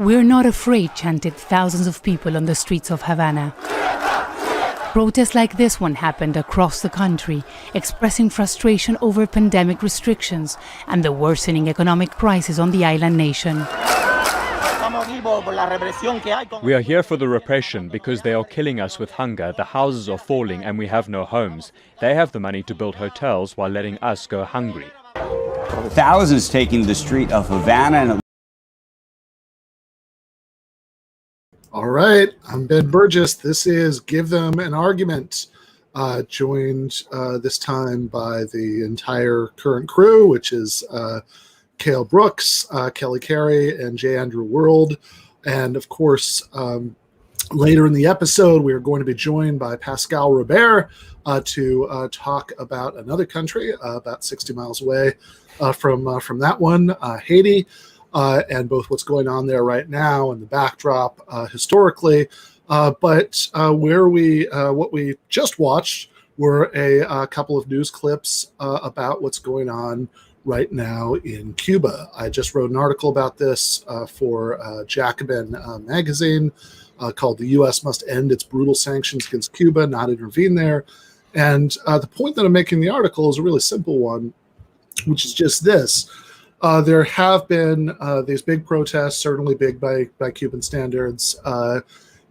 "We're not afraid," chanted thousands of people on the streets of Havana. Protests like this one happened across the country, expressing frustration over pandemic restrictions and the worsening economic crisis on the island nation. We are here for the repression because they are killing us with hunger, the houses are falling and we have no homes. They have the money to build hotels while letting us go hungry. Thousands taking the street of Havana. And all right, I'm Ben Burgess. This is Give Them an Argument, joined this time by the entire current crew, which is Cale Brooks, Kelly Carey, and J. Andrew World. And of course, later in the episode, we are going to be joined by Pascal Robert to talk about another country about 60 miles away from that one, Haiti, and both what's going on there right now and the backdrop historically. But what we just watched were a couple of news clips about what's going on right now in Cuba. I just wrote an article about this for Jacobin magazine called "The U.S. Must End Its Brutal Sanctions Against Cuba, Not Intervene There." And the point that I'm making in the article is a really simple one, which is just this. There have been these big protests, certainly big by Cuban standards,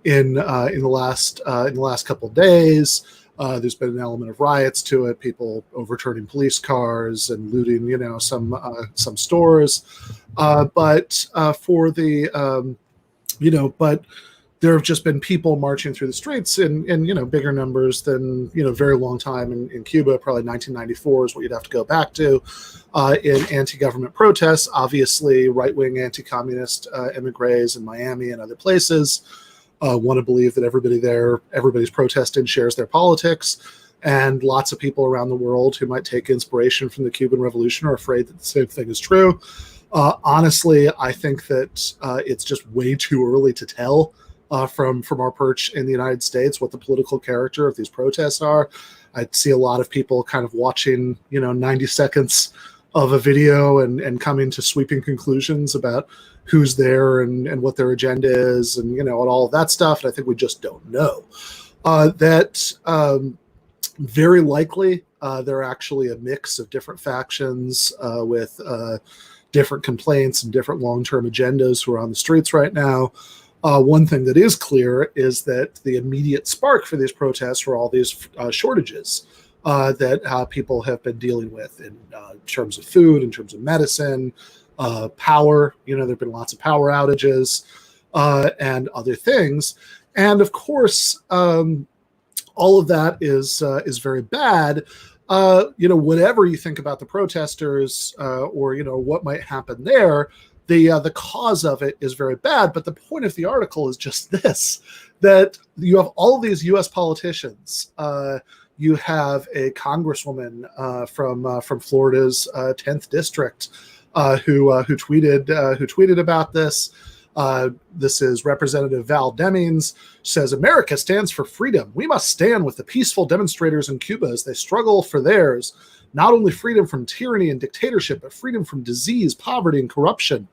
in the last couple of days. There's been an element of riots to it, people overturning police cars and looting, some stores. But there have just been people marching through the streets in bigger numbers than, very long time in Cuba. Probably 1994 is what you'd have to go back to, in anti-government protests. Obviously, right-wing anti-communist emigres in Miami and other places want to believe that everybody's protesting shares their politics, and lots of people around the world who might take inspiration from the Cuban Revolution are afraid that the same thing is true. Honestly, I think that it's just way too early to tell from our perch in the United States what the political character of these protests are. I see a lot of people kind of watching 90 seconds of a video and coming to sweeping conclusions about who's there and what their agenda is and all of that stuff. And I think we just don't know. Very likely they're actually a mix of different factions with different complaints and different long-term agendas who are on the streets right now. One thing that is clear is that the immediate spark for these protests were all these shortages that people have been dealing with in terms of food, in terms of medicine, power. There have been lots of power outages and other things. And of course, all of that is very bad. Whatever you think about the protesters or what might happen there, the cause of it is very bad. But the point of the article is just this, that you have all of these U.S. politicians. You have a congresswoman from Florida's 10th district who tweeted about this. This is Representative Val Demings, says, "America stands for freedom. We must stand with the peaceful demonstrators in Cuba as they struggle for theirs. Not only freedom from tyranny and dictatorship, but freedom from disease, poverty, and corruption.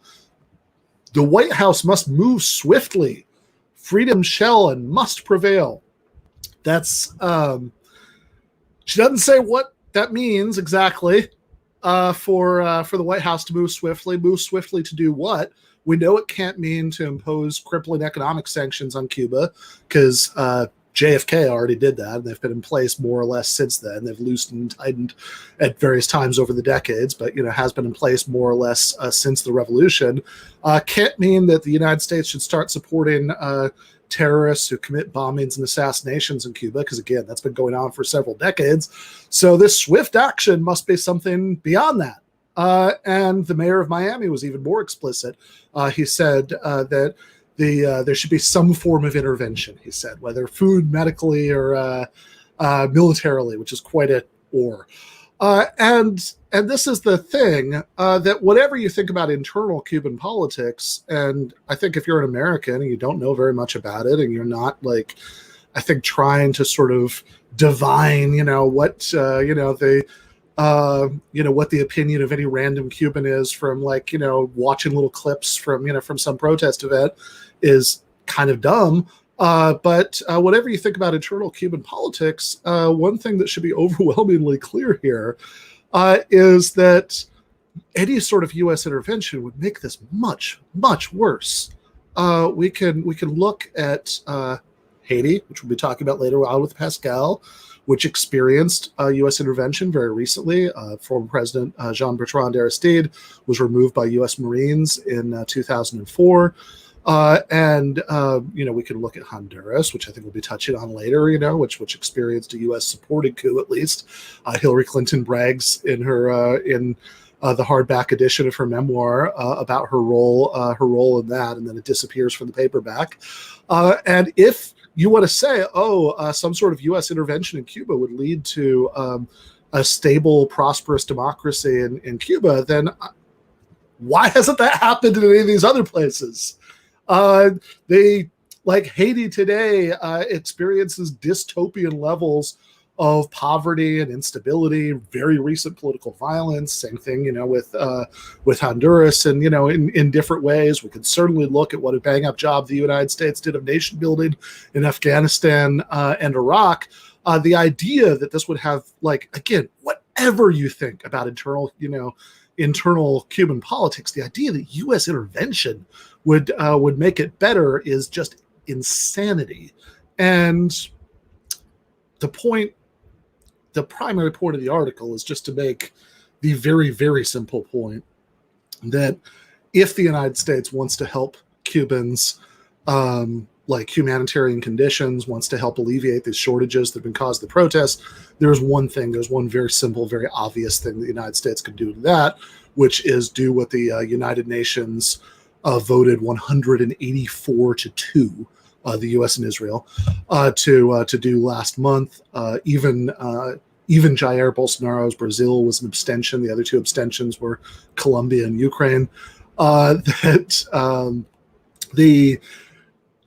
The White House must move swiftly. Freedom shall and must prevail." That's she doesn't say what that means exactly for the White House to move swiftly. Move swiftly to do what? We know it can't mean to impose crippling economic sanctions on Cuba, because JFK already did that, and they've been in place more or less since then. They've loosened and tightened at various times over the decades, but has been in place more or less since the revolution. Can't mean that the United States should start supporting terrorists who commit bombings and assassinations in Cuba, because again, that's been going on for several decades. So this swift action must be something beyond that. And the mayor of Miami was even more explicit. He said that there should be some form of intervention, he said, whether food, medically, or militarily, which is quite a or. And this is the thing, that whatever you think about internal Cuban politics, and I think if you're an American and you don't know very much about it, and you're not trying to sort of divine, what, what the opinion of any random Cuban is from like, watching little clips from some protest event is kind of dumb. But whatever you think about internal Cuban politics, one thing that should be overwhelmingly clear here is that any sort of U.S. intervention would make this much, much worse. We can look at Haiti, which we'll be talking about later on with Pascal, which experienced U.S. intervention very recently. Former President Jean-Bertrand Aristide was removed by U.S. Marines in 2004. We can look at Honduras, which I think we'll be touching on later, which experienced a U.S.-supported coup at least. Hillary Clinton brags in her in the hardback edition of her memoir about her role in that, and then it disappears from the paperback. And if you want to say, some sort of U.S. intervention in Cuba would lead to a stable, prosperous democracy in Cuba, then why hasn't that happened in any of these other places? They, like Haiti today, experiences dystopian levels of poverty and instability, very recent political violence. Same thing, with Honduras, and in different ways. We could certainly look at what a bang up job the United States did of nation building in Afghanistan and Iraq. The idea that this would have, again, whatever you think about internal Cuban politics, the idea that U.S. intervention would make it better is just insanity. And the primary point of the article is just to make the very, very simple point that if the United States wants to help Cubans, humanitarian conditions, wants to help alleviate these shortages that have been caused by the protests, there's one very simple, very obvious thing the United States could do to that, which is do what the United Nations voted 184-2, the U.S. and Israel, to do last month. Even Jair Bolsonaro's Brazil was an abstention. The other two abstentions were Colombia and Ukraine.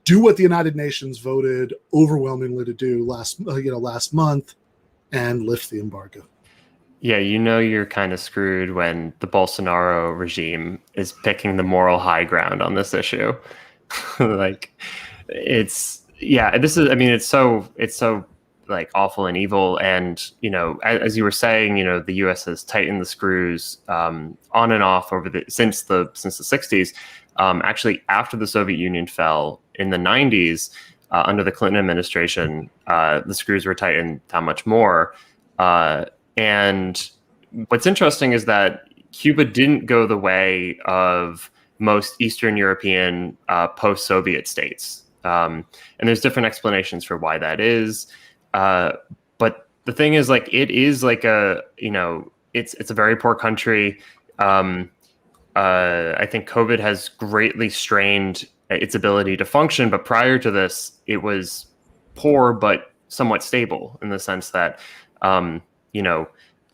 Do what the United Nations voted overwhelmingly to do last month, and lift the embargo. Yeah, you're kind of screwed when the Bolsonaro regime is picking the moral high ground on this issue. It's so awful and evil. And, as you were saying, the U.S. has tightened the screws on and off since the 60s. Actually, after the Soviet Union fell in the 90s, under the Clinton administration, the screws were tightened that much more. And what's interesting is that Cuba didn't go the way of most Eastern European post-Soviet states. And there's different explanations for why that is. But the thing is, it is it's a very poor country. I think COVID has greatly strained its ability to function. But prior to this, it was poor but somewhat stable in the sense that,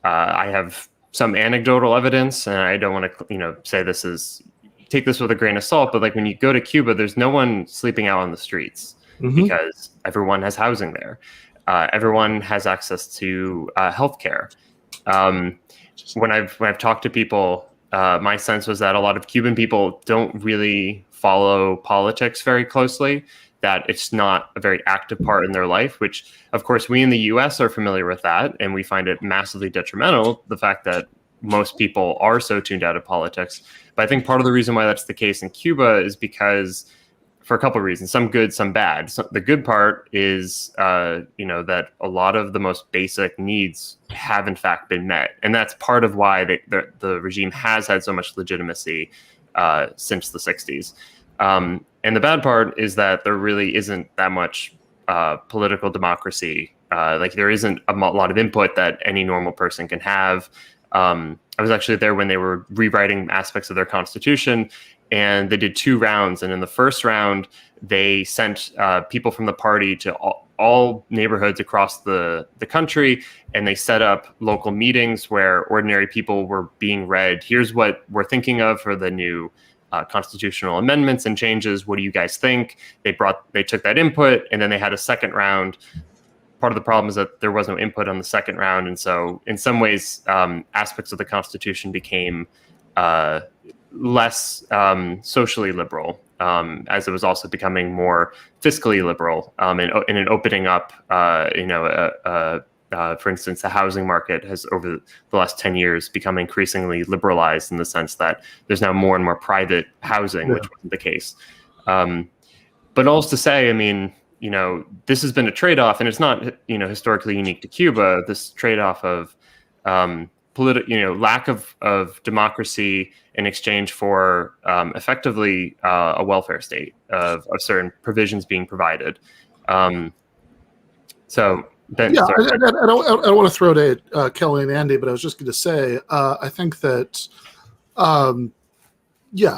I have some anecdotal evidence, and I don't want to, say take this with a grain of salt, but when you go to Cuba, there's no one sleeping out on the streets because everyone has housing there. Everyone has access to healthcare. When I've talked to people, my sense was that a lot of Cuban people don't really follow politics very closely, that it's not a very active part in their life, which, of course, we in the U.S. are familiar with that, and we find it massively detrimental, the fact that most people are so tuned out of politics. But I think part of the reason why that's the case in Cuba is because, for a couple of reasons, some good, some bad. So the good part is, that a lot of the most basic needs have in fact been met. And that's part of why the regime has had so much legitimacy since the 60s. And the bad part is that there really isn't that much political democracy. There isn't a lot of input that any normal person can have. I was actually there when they were rewriting aspects of their constitution, and they did 2 rounds. And in the first round, they sent people from the party to all neighborhoods across the country, and they set up local meetings where ordinary people were being read. Here's what we're thinking of for the new constitutional amendments and changes. What do you guys think? They took that input, and then they had a second round part of the problem is that there was no input on the second round, and so in some ways, aspects of the Constitution became less socially liberal, as it was also becoming more fiscally liberal, and an opening up, for instance, the housing market has over the last 10 years become increasingly liberalized in the sense that there's now more and more private housing, which wasn't the case. But all to say, I mean, this has been a trade-off, and it's not, historically unique to Cuba, this trade-off of lack of democracy in exchange for effectively a welfare state of certain provisions being provided. So Ben, yeah, I don't want to throw to Kelly and Andy, but I was just going to say, I think that, I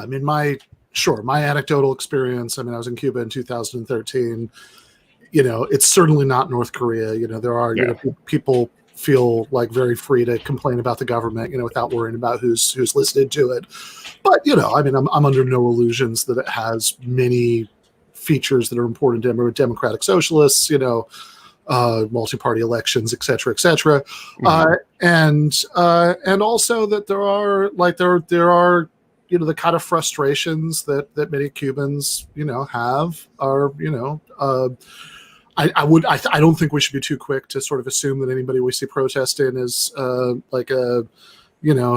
mean, my anecdotal experience, I mean, I was in Cuba in 2013, it's certainly not North Korea. There are, people feel like very free to complain about the government, without worrying about who's listening to it. But, I mean, I'm under no illusions that it has many features that are important to democratic socialists, multi-party elections, et cetera, et cetera. And also that there are the kind of frustrations that many Cubans, have are, I don't think we should be too quick to sort of assume that anybody we see protesting is like a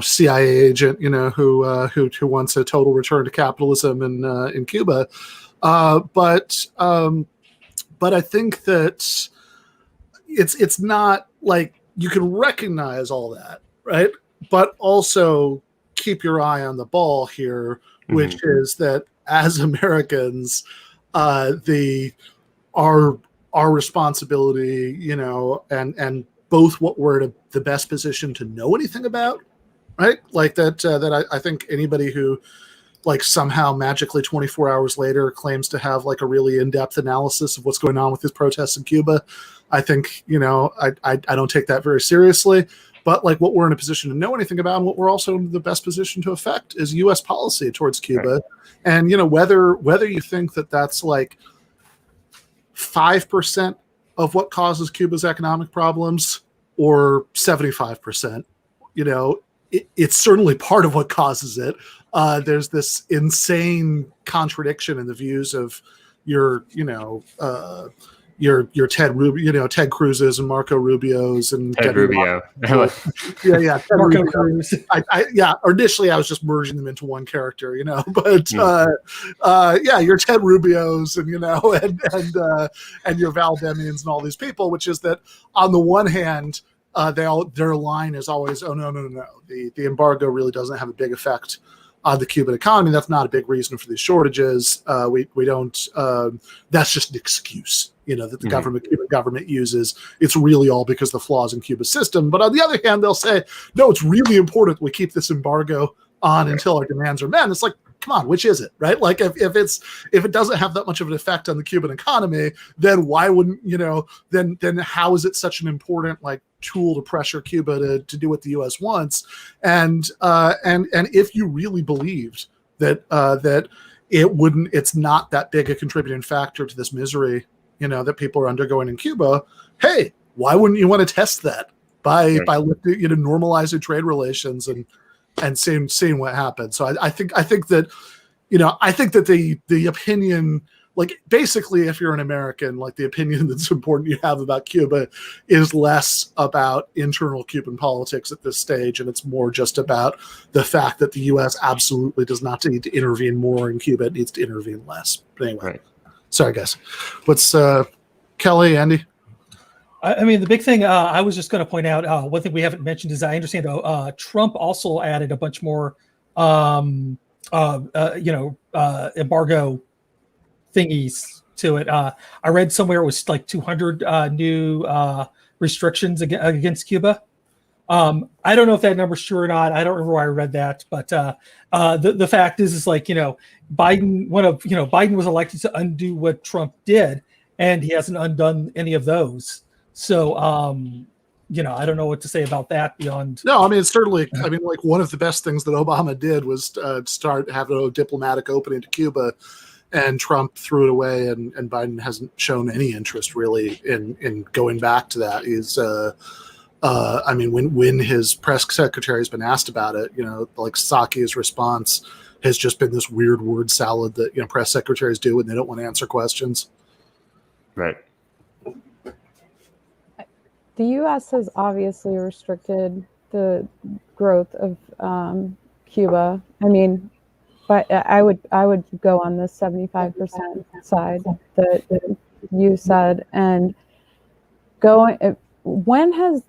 CIA agent who wants a total return to capitalism in Cuba, but I think that it's not like you can recognize all that, right? But also keep your eye on the ball here, which is that as Americans, our responsibility, and both what we're in the best position to know anything about, right? Like that I think anybody who like somehow magically 24 hours later claims to have like a really in-depth analysis of what's going on with these protests in Cuba, I think, I don't take that very seriously. But like what we're in a position to know anything about, and what we're also in the best position to affect, is U.S. policy towards Cuba. Right. And whether you think that that's like 5% of what causes Cuba's economic problems or 75%, it's certainly part of what causes it. There's this insane contradiction in the views of your Ted Rubio, Ted Cruz's and Marco Rubio's and Ted Rubio. Ted Marco Rubio. Cruz. Initially I was just merging them into one character, but your Ted Rubio's and and your Val Demians and all these people, which is that on the one hand, their line is always, oh no, the embargo really doesn't have a big effect on the Cuban economy. That's not a big reason for these shortages. We don't. That's just an excuse, that the Cuban government uses. It's really all because of the flaws in Cuba's system. But on the other hand, they'll say, no, it's really important we keep this embargo on until our demands are met. It's like, come on, which is it, right? Like if it doesn't have that much of an effect on the Cuban economy, then why wouldn't then how is it such an important like tool to pressure Cuba to do what the U.S. wants? And if you really believed that it's not that big a contributing factor to this misery, that people are undergoing in Cuba, hey, why wouldn't you want to test that by normalizing trade relations and seeing what happens? So I think that the opinion, like basically if you're an American, like the opinion that's important you have about Cuba is less about internal Cuban politics at this stage, and it's more just about the fact that the U.S. absolutely does not need to intervene more in Cuba. It needs to intervene less. But anyway, right. Sorry guys. What's Kelly, Andy? I mean, the big thing I was just going to point out, one thing we haven't mentioned is I understand Trump also added a bunch more, embargo thingies to it. I read somewhere it was like 200 new restrictions against Cuba. I don't know if that number's true or not. I don't remember where I read that, but the fact is like, Biden was elected to undo what Trump did, and he hasn't undone any of those. So, I don't know what to say about that beyond. No, I mean, it's certainly, like one of the best things that Obama did was start having a diplomatic opening to Cuba and Trump threw it away, and Biden hasn't shown any interest really in going back to that. He's I mean, when his press secretary has been asked about it, like Psaki's response has just been this weird word salad that press secretaries do when they don't want to answer questions. Right. The U.S. has obviously restricted the growth of Cuba. I mean, but I would go on the 75% side that you said. And when has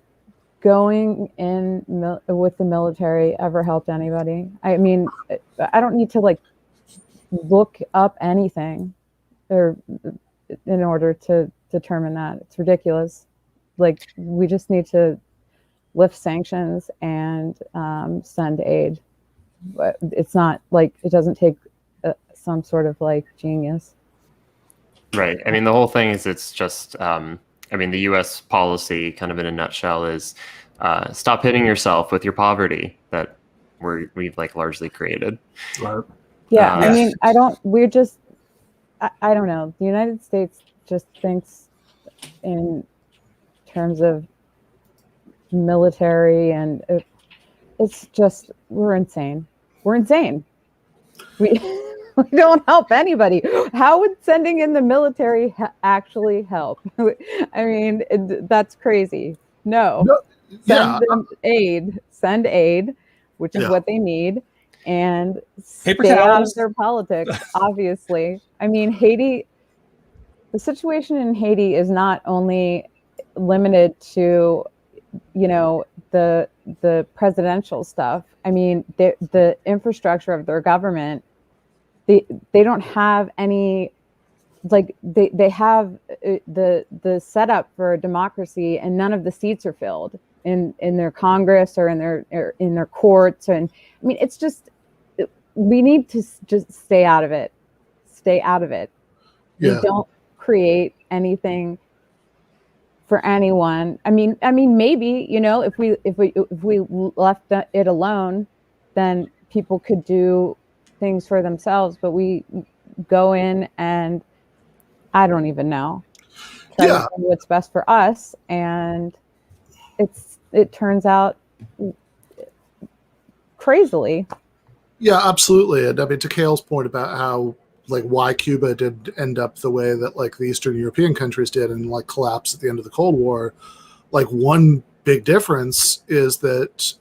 going in with the military ever helped anybody? I mean, I don't need to like look up anything or in order to determine that. It's ridiculous. Like, we just need to lift sanctions and send aid. But it's not like, it doesn't take some sort of like genius. Right. I mean, the whole thing is, it's just, I mean, the U.S. policy kind of in a nutshell is stop hitting yourself with your poverty that we've like largely created. Right. Yeah. I mean, I don't know. The United States just thinks in terms of military, and it's just, we're insane. We don't help anybody. How would sending in the military actually help? I mean, that's crazy. No. Send them aid, which is what they need, and stay out of their politics, obviously. I mean, Haiti, the situation in Haiti is not only limited to, the presidential stuff. I mean, the infrastructure of their government, they don't have any, like, they have the setup for a democracy, and none of the seats are filled in their Congress or in their courts. And I mean, it's just, we need to just stay out of it. We don't create anything for anyone. I mean, maybe, if we left it alone, then people could do things for themselves. But we go in and I don't even know. Try to do what's best for us, and it turns out crazily. Yeah, absolutely. And I mean, to Cale's point about how, like, why Cuba did end up the way that like the Eastern European countries did and like collapse at the end of the Cold War, like one big difference is that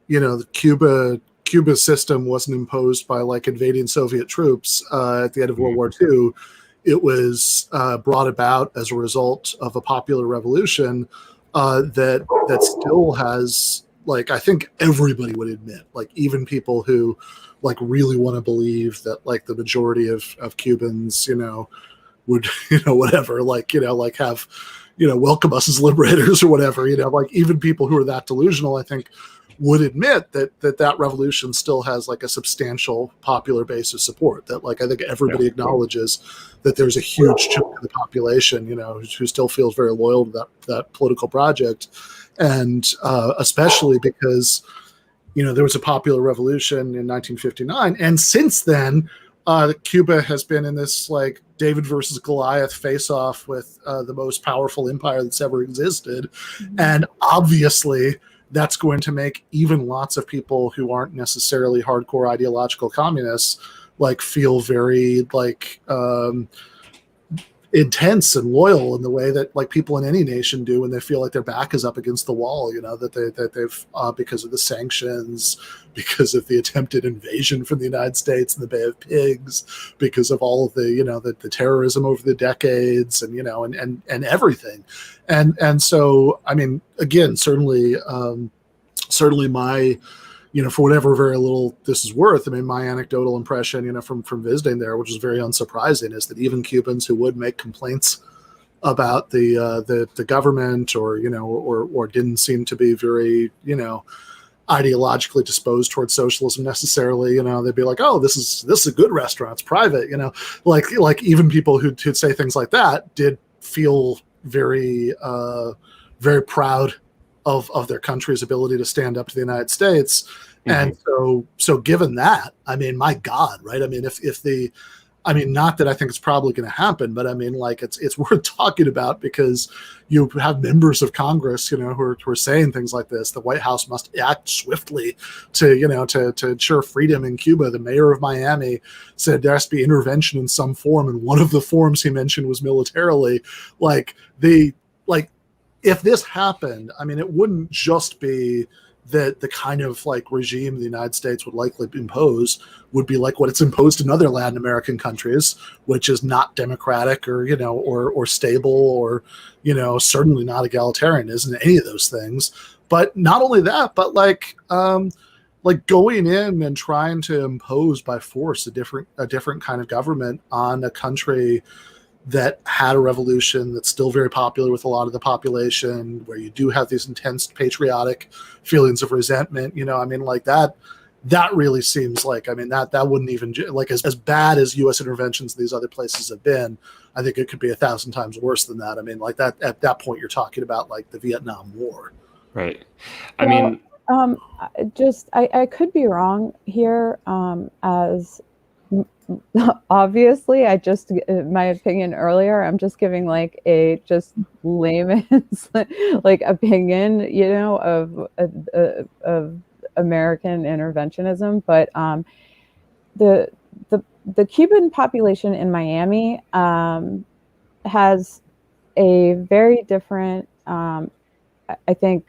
the Cuba system wasn't imposed by like invading Soviet troops at the end of World War II. It was brought about as a result of a popular revolution that still has, like, I think everybody would admit, like even people who like really want to believe that like the majority of Cubans, would, whatever, like have, welcome us as liberators or whatever, like even people who are that delusional, I think, would admit that revolution still has like a substantial popular base of support. That, like, I think everybody acknowledges that there's a huge chunk of the population, who still feels very loyal to that political project. And especially because, there was a popular revolution in 1959. And since then, Cuba has been in this like David versus Goliath face-off with the most powerful empire that's ever existed. Mm-hmm. And obviously that's going to make even lots of people who aren't necessarily hardcore ideological communists like feel very like intense and loyal in the way that like people in any nation do when they feel like their back is up against the wall, that they've because of the sanctions, because of the attempted invasion from the United States and the Bay of Pigs, because of all of the the terrorism over the decades, and and everything. And so, I mean, again, certainly my, for whatever very little this is worth, I mean, my anecdotal impression, from visiting there, which is very unsurprising, is that even Cubans who would make complaints about the government, or or didn't seem to be very ideologically disposed towards socialism necessarily, they'd be like, oh, this is a good restaurant, it's private, like even people who'd say things like that did feel very very proud of their country's ability to stand up to the United States. Mm-hmm. And so given that, I mean, my God, right? I mean, if the I mean, not that I think it's probably going to happen, but I mean, like, it's worth talking about because you have members of Congress, who are saying things like this. The White House must act swiftly to ensure freedom in Cuba. The mayor of Miami said there has to be intervention in some form, and one of the forms he mentioned was militarily. If this happened, I mean, it wouldn't just be that the kind of like regime the United States would likely impose would be like what it's imposed in other Latin American countries, which is not democratic or stable or certainly not egalitarian, isn't any of those things. But not only that, but like going in and trying to impose by force a different kind of government on a country that had a revolution that's still very popular with a lot of the population, where you do have these intense patriotic feelings of resentment, I mean, like that really seems like, I mean, that wouldn't even, like, as bad as U.S. interventions in these other places have been, I think it could be 1,000 times worse than that. I mean, like that, at that point, you're talking about like the Vietnam War. Right. I could be wrong here, as obviously I just my opinion earlier, I'm just giving like a just layman's like opinion of American interventionism, but the Cuban population in Miami has a very different I think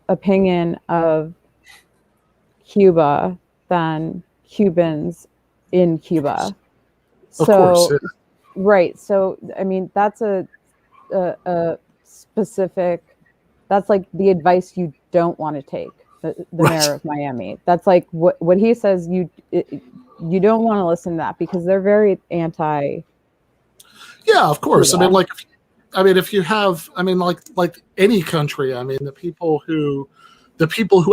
opinion of Cuba than Cubans in Cuba. Of course, yeah. Right. So, I mean, that's a specific, that's like the advice you don't want to take, the mayor of Miami. That's like what he says, you don't want to listen to that because they're very anti. Yeah, of course. Cuba. If you have, like any country, I mean, the people who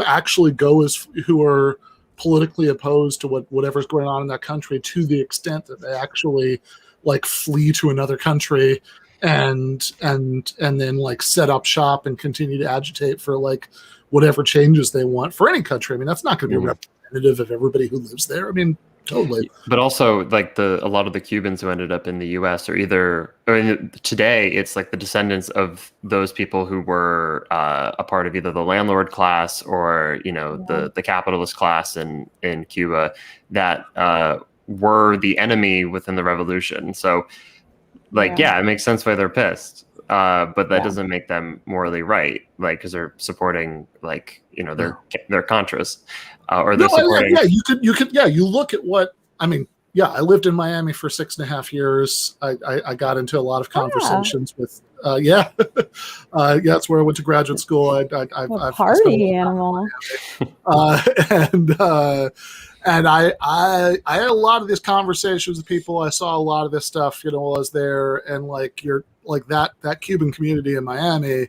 actually go who are politically opposed to whatever's going on in that country, to the extent that they actually like flee to another country and then like set up shop and continue to agitate for like whatever changes they want for any country. I mean, that's not going to be representative of everybody who lives there. I mean, totally. But also, like a lot of the Cubans who ended up in the U.S. are today it's like the descendants of those people who were a part of either the landlord class or the capitalist class in Cuba that were the enemy within the revolution. So, it makes sense why they're pissed. But that doesn't make them morally right, like because they're supporting their Contras. Or they're supporting. You look at what I mean. Yeah, I lived in Miami for 6.5 years. I got into a lot of conversations with. That's where I went to graduate school. I've party animal. And I had a lot of these conversations with people. I saw a lot of this stuff, while I was there, and like that Cuban community in Miami,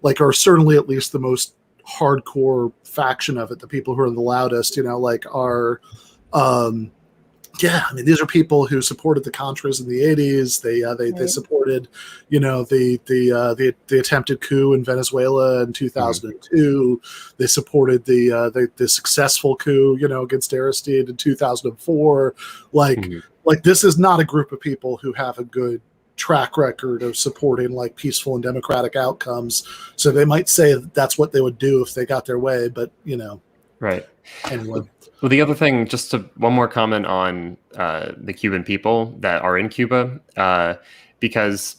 like are certainly at least the most hardcore faction of it. The people who are the loudest, are these are people who supported the Contras in the 80s. They supported, the attempted coup in Venezuela in 2002. They supported the successful coup, against Aristide in 2004. Like this is not a group of people who have a good track record of supporting like peaceful and democratic outcomes. So they might say that's what they would do if they got their way, but right. Anyway. Well, the other thing, one more comment on the Cuban people that are in Cuba, because,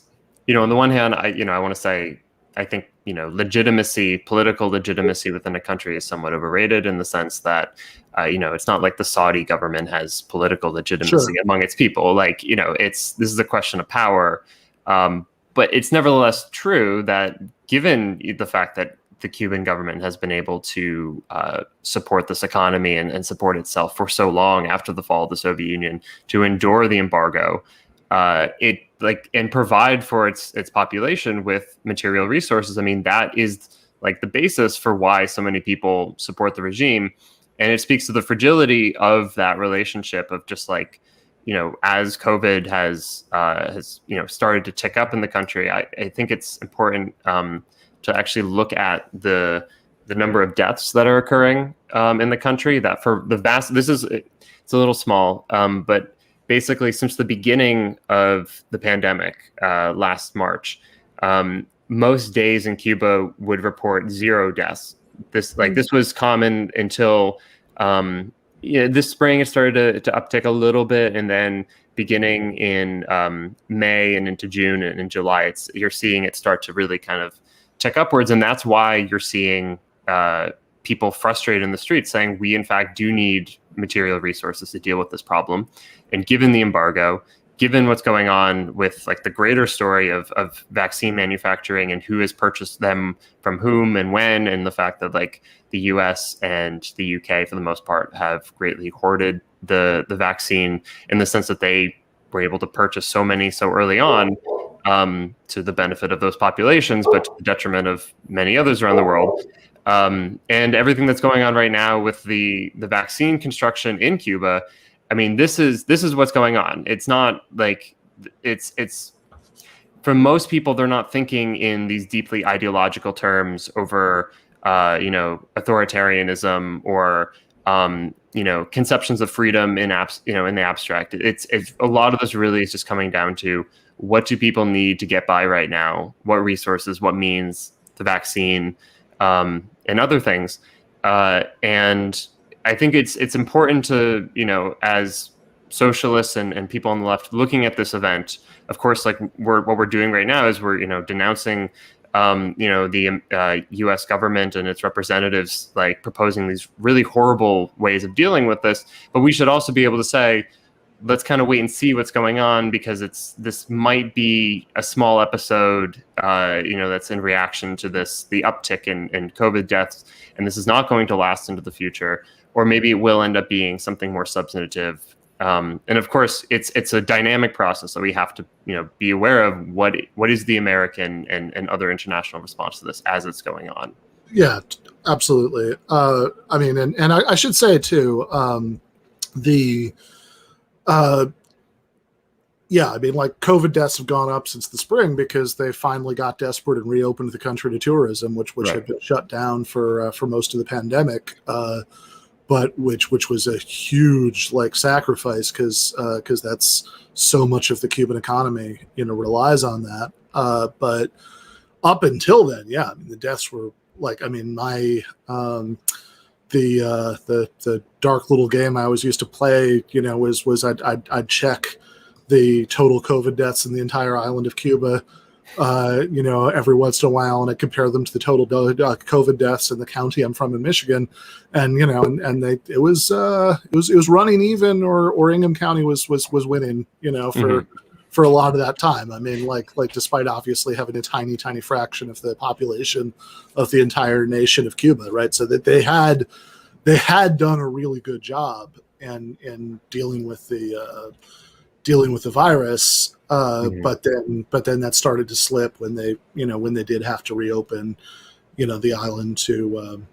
on the one hand, I want to say, I think, political legitimacy within a country is somewhat overrated in the sense that, it's not like the Saudi government has political legitimacy among its people. Like, this is a question of power. But it's nevertheless true that given the fact that the Cuban government has been able to support this economy and support itself for so long after the fall of the Soviet Union, to endure the embargo, and provide for its population with material resources. I mean, that is like the basis for why so many people support the regime, and it speaks to the fragility of that relationship of just like, as COVID has started to tick up in the country. I think it's important to actually look at the number of deaths that are occurring in the country. That for the vast, it's a little small, but basically since the beginning of the pandemic last March, most days in Cuba would report 0 deaths. This was common until this spring it started to uptick a little bit, and then beginning in May and into June and in July, you're seeing it start to really kind of tick upwards, and that's why you're seeing people frustrated in the streets saying we in fact do need material resources to deal with this problem. And given the embargo, given what's going on with like the greater story of vaccine manufacturing and who has purchased them from whom and when, and the fact that like the US and the UK for the most part have greatly hoarded the vaccine in the sense that they were able to purchase so many so early on, to the benefit of those populations, but to the detriment of many others around the world. And everything that's going on right now with the vaccine construction in Cuba, I mean, this is what's going on. It's not like it's for most people, they're not thinking in these deeply ideological terms over, authoritarianism or, conceptions of freedom in the abstract. It's a lot of this really is just coming down to what do people need to get by right now? What resources, what means, the vaccine, and other things. And I think it's important to, as socialists and people on the left looking at this event, of course, like what we're doing right now is we're, denouncing, the U.S. government and its representatives, like proposing these really horrible ways of dealing with this. But we should also be able to say, let's kind of wait and see what's going on, because this might be a small episode, that's in reaction to the uptick in COVID deaths, and this is not going to last into the future, or maybe it will end up being something more substantive. And of course, it's a dynamic process, so we have to be aware of what is the American and other international response to this as it's going on. Yeah, absolutely. I mean, and I should say too, like COVID deaths have gone up since the spring because they finally got desperate and reopened the country to tourism, which right. had been shut down for most of the pandemic, but which was a huge sacrifice because that's so much of the Cuban economy relies on that. But up until then, yeah, I mean, the deaths were the dark little game I always used to play, was I'd check the total COVID deaths in the entire island of Cuba, every once in a while, and I compare them to the total COVID deaths in the county I'm from in Michigan, and it was running even, or Ingham County was winning, for a lot of that time. I mean, despite obviously having a tiny fraction of the population of the entire nation of Cuba, right? So that they had done a really good job in dealing with the virus, but then that started to slip when they did have to reopen, the island to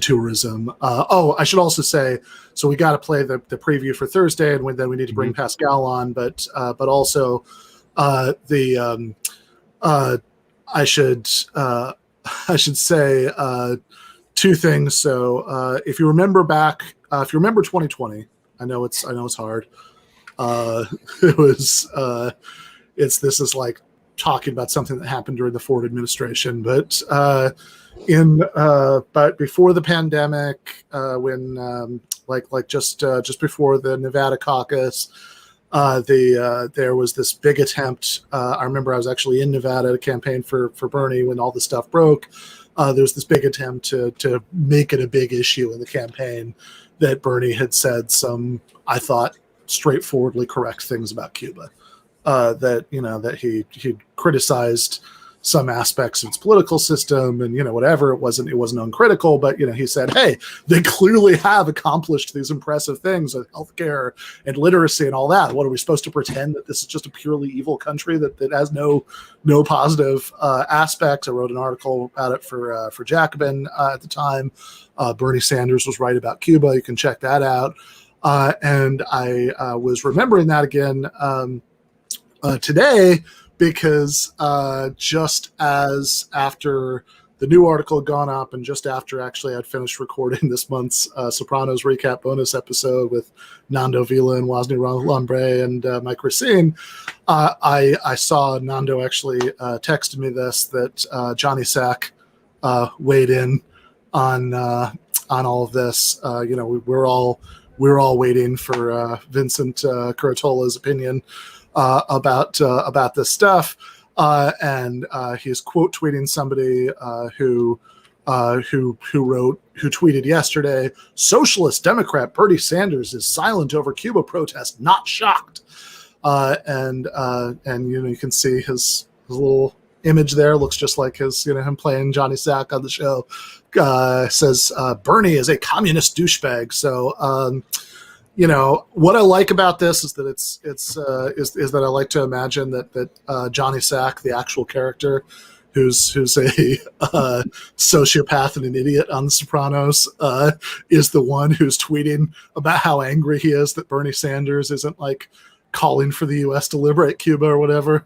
tourism. I should also say, so we got to play the preview for Thursday, and then we need to bring Pascal on, but also I should say two things. So if you remember back, if you remember 2020, I know it's hard. This is like talking about something that happened during the Ford administration, but before the pandemic, when just before the Nevada caucus, there was this big attempt. I remember I was actually in Nevada to campaign for Bernie when all the stuff broke. There was this big attempt to make it a big issue in the campaign that Bernie had said some, I thought, straightforwardly correct things about Cuba, that he criticized some aspects of its political system and whatever. It wasn't uncritical, but he said, hey, they clearly have accomplished these impressive things with healthcare and literacy and all that. What are we supposed to pretend that this is just a purely evil country that has no positive aspects? I wrote an article about it for Jacobin at the time. Bernie Sanders was right about Cuba. You can check that out. And I was remembering that again today, because just as after the the new article had gone up, and just after actually I'd finished recording this month's Sopranos recap bonus episode with Nando Vila and Wosny Lambre and Mike Racine, I saw Nando actually texted me this, that Johnny Sack weighed in on all of this. We're all waiting for Vincent Curatola's opinion about this stuff, and he's quote tweeting somebody who tweeted yesterday, "Socialist Democrat Bernie Sanders is silent over Cuba protest, not shocked," and you can see his little image there, looks just like him playing Johnny Sack on the show. Says Bernie is a communist douchebag. So what I like about this is that is that I like to imagine that Johnny Sack, the actual character, who's a sociopath and an idiot on The Sopranos, is the one who's tweeting about how angry he is that Bernie Sanders isn't like calling for the U.S. to liberate Cuba or whatever.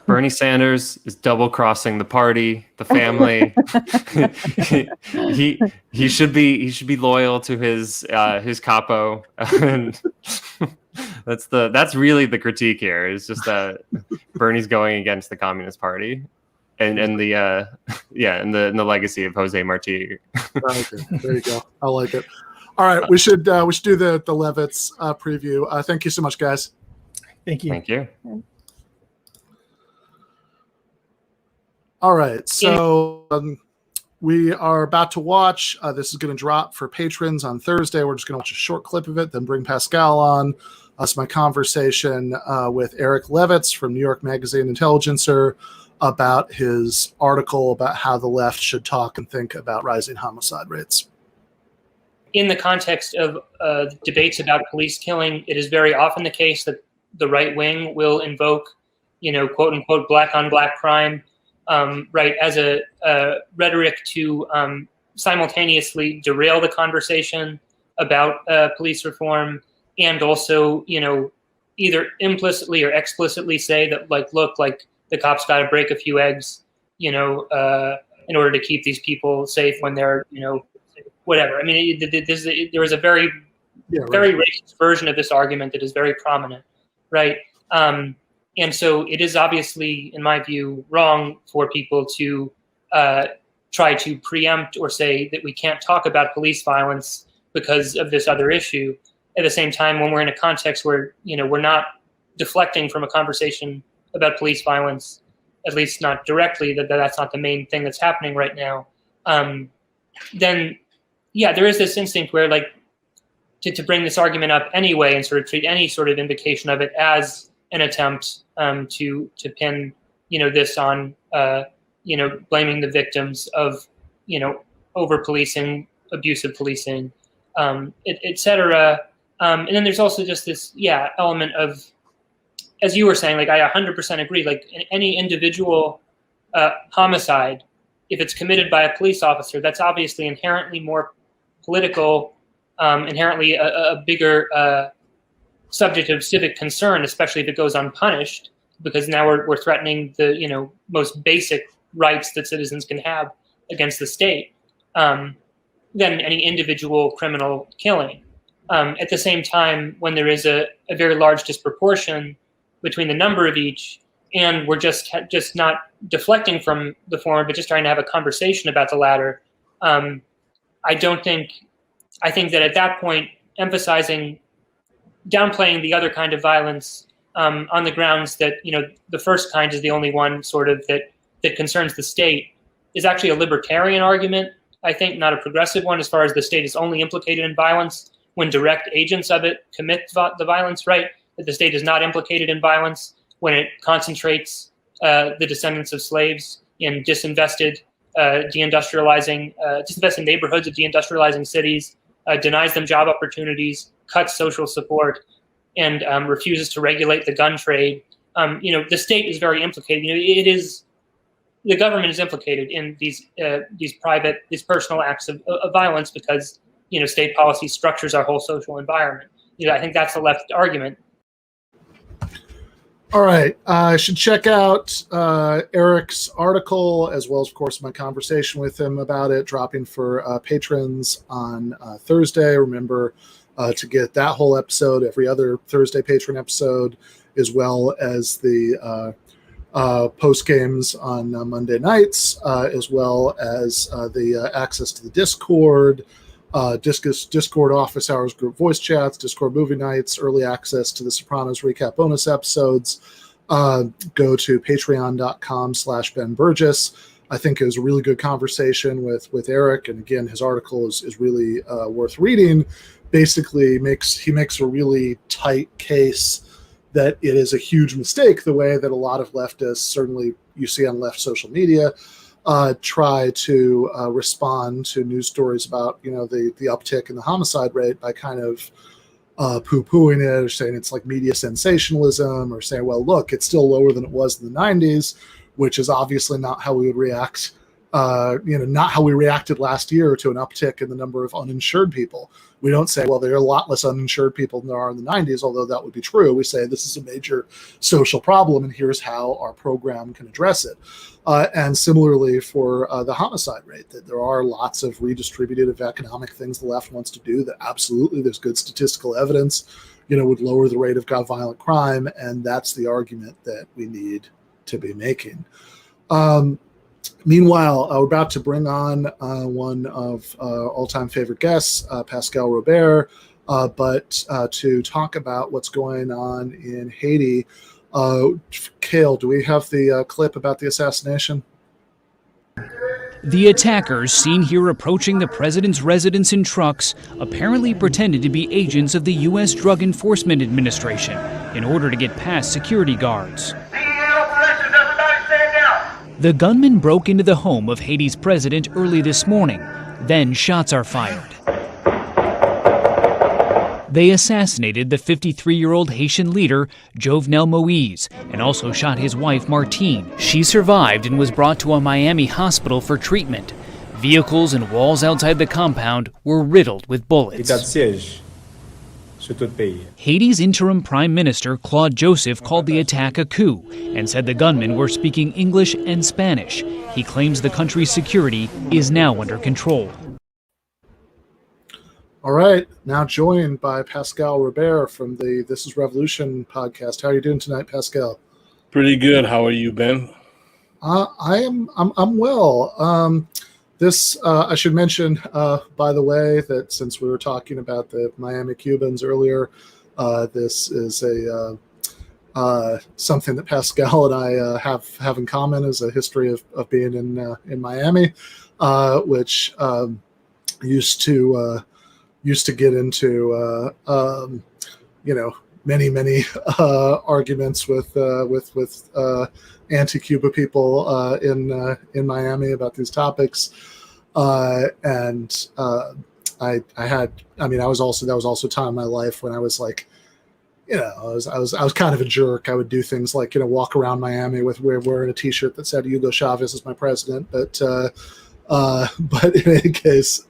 Bernie Sanders is double crossing the party, the family. he should be loyal to his capo. And that's really the critique here. Is just that Bernie's going against the Communist Party, and the legacy of Jose Marti. Okay, there you go. I like it. All right, we should do the Levitz preview. Thank you so much, guys. Thank you. Thank you. All right, so we are about to watch. This is going to drop for patrons on Thursday. We're just going to watch a short clip of it, then bring Pascal on. It's my conversation with Eric Levitz from New York Magazine Intelligencer about his article about how the left should talk and think about rising homicide rates. In the context of debates about police killing, it is very often the case that the right wing will invoke, quote unquote, black on black crime, as a rhetoric to simultaneously derail the conversation about police reform, and also, either implicitly or explicitly say that, look, the cops got to break a few eggs, in order to keep these people safe when they're, whatever. I mean, there is a very racist version of this argument that is very prominent, right? And so it is obviously, in my view, wrong for people to try to preempt or say that we can't talk about police violence because of this other issue. At the same time, when we're in a context where, we're not deflecting from a conversation about police violence, at least not directly, that's not the main thing that's happening right now, then, there is this instinct where, to bring this argument up anyway and sort of treat any sort of invocation of it as an attempt to pin, this on, blaming the victims of, over policing, abusive policing, et cetera. And then there's also just this, element of, as you were saying, I 100% agree, any individual homicide, if it's committed by a police officer, that's obviously inherently more political, inherently a bigger subject of civic concern, especially if it goes unpunished, because now we're threatening the most basic rights that citizens can have against the state, than any individual criminal killing. At the same time, when there is a very large disproportion between the number of each, and we're just not deflecting from the former, but just trying to have a conversation about the latter, I think that at that point, downplaying the other kind of violence on the grounds that, the first kind is the only one sort of that concerns the state is actually a libertarian argument, I think, not a progressive one, as far as the state is only implicated in violence when direct agents of it commit the violence, right? That the state is not implicated in violence when it concentrates the descendants of slaves in disinvested neighborhoods of deindustrializing cities, denies them job opportunities, cuts social support, and refuses to regulate the gun trade. The state is very implicated. The government is implicated in these personal acts of violence because state policy structures our whole social environment. I think that's the left argument. All right. I should check out Eric's article, as well as, of course, my conversation with him about it, dropping for patrons on Thursday. Remember to get that whole episode, every other Thursday patron episode, as well as the post games on Monday nights, as well as the access to the Discord, Discord office hours, group voice chats, Discord movie nights, early access to the Sopranos recap bonus episodes. Go to patreon.com/Ben Burgess. I think it was a really good conversation with Eric. And again, his article is really worth reading. Basically, he makes a really tight case that it is a huge mistake, the way that a lot of leftists, certainly you see on left social media, try to respond to news stories about, the uptick in the homicide rate by kind of poo-pooing it, or saying it's like media sensationalism, or saying, well, look, it's still lower than it was in the 90s, which is obviously not how we would react, not how we reacted last year to an uptick in the number of uninsured people. We don't say, well, there are a lot less uninsured people than there are in the 90s, although that would be true. We say this is a major social problem, and here's how our program can address it. And similarly for the homicide rate, that there are lots of redistributive economic things the left wants to do that absolutely there's good statistical evidence, would lower the rate of violent crime. And that's the argument that we need to be making. Meanwhile, we're about to bring on one of all-time favorite guests, Pascal Robert, but to talk about what's going on in Haiti. Kale, do we have the clip about the assassination? The attackers, seen here approaching the president's residence in trucks, apparently pretended to be agents of the U.S. Drug Enforcement Administration in order to get past security guards. The gunmen broke into the home of Haiti's president early this morning. Then shots are fired. They assassinated the 53-year-old Haitian leader, Jovenel Moïse, and also shot his wife, Martine. She survived and was brought to a Miami hospital for treatment. Vehicles and walls outside the compound were riddled with bullets. Haiti's interim prime minister, Claude Joseph, called the attack a coup and said the gunmen were speaking English and Spanish. He claims the country's security is now under control. All right, now joined by Pascal Robert from the This Is Revolution podcast. How are you doing tonight, Pascal? Pretty good. How are you, Ben? I'm well. I should mention, by the way, that since we were talking about the Miami Cubans earlier, this is a something that Pascal and I have in common, is a history of being in Miami, which used to get into many arguments with anti-Cuba people in Miami about these topics, and that was also a time in my life when I was like, I was kind of a jerk. I would do things like walk around Miami with wearing a T-shirt that said Hugo Chavez is my president, but in any case.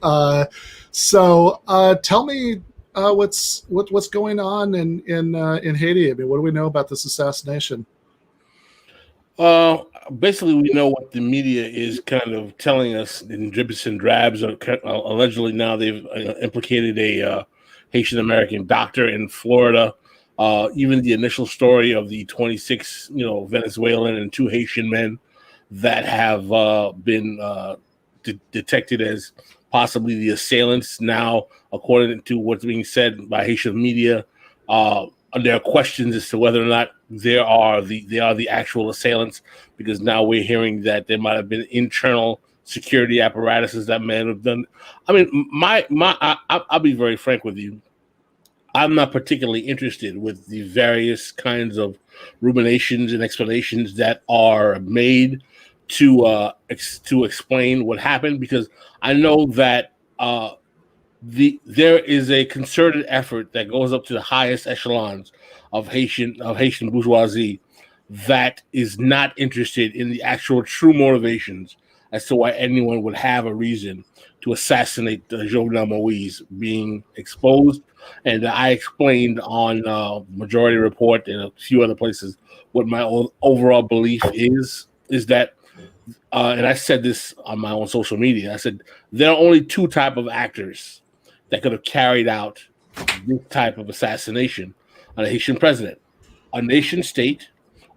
So tell me what's going on in Haiti. I mean, what do we know about this assassination? Basically, we know what the media is kind of telling us in dribs and drabs. Allegedly, now they've implicated a Haitian American doctor in Florida. Even the initial story of the 26, Venezuelan and 2 Haitian men that have been detected as possibly the assailants. Now, according to what's being said by Haitian media, there are questions as to whether or not they are the actual assailants, because now we're hearing that there might have been internal security apparatuses that may have done. I mean, I'll be very frank with you. I'm not particularly interested with the various kinds of ruminations and explanations that are made to explain what happened, because I know that there is a concerted effort that goes up to the highest echelons of Haitian bourgeoisie that is not interested in the actual true motivations as to why anyone would have a reason to assassinate Jovenel Moïse, being exposed And I explained on Majority Report and a few other places what my overall belief is that, and I said this on my own social media, I said there are only two type of actors that could have carried out this type of assassination on a Haitian president: a nation state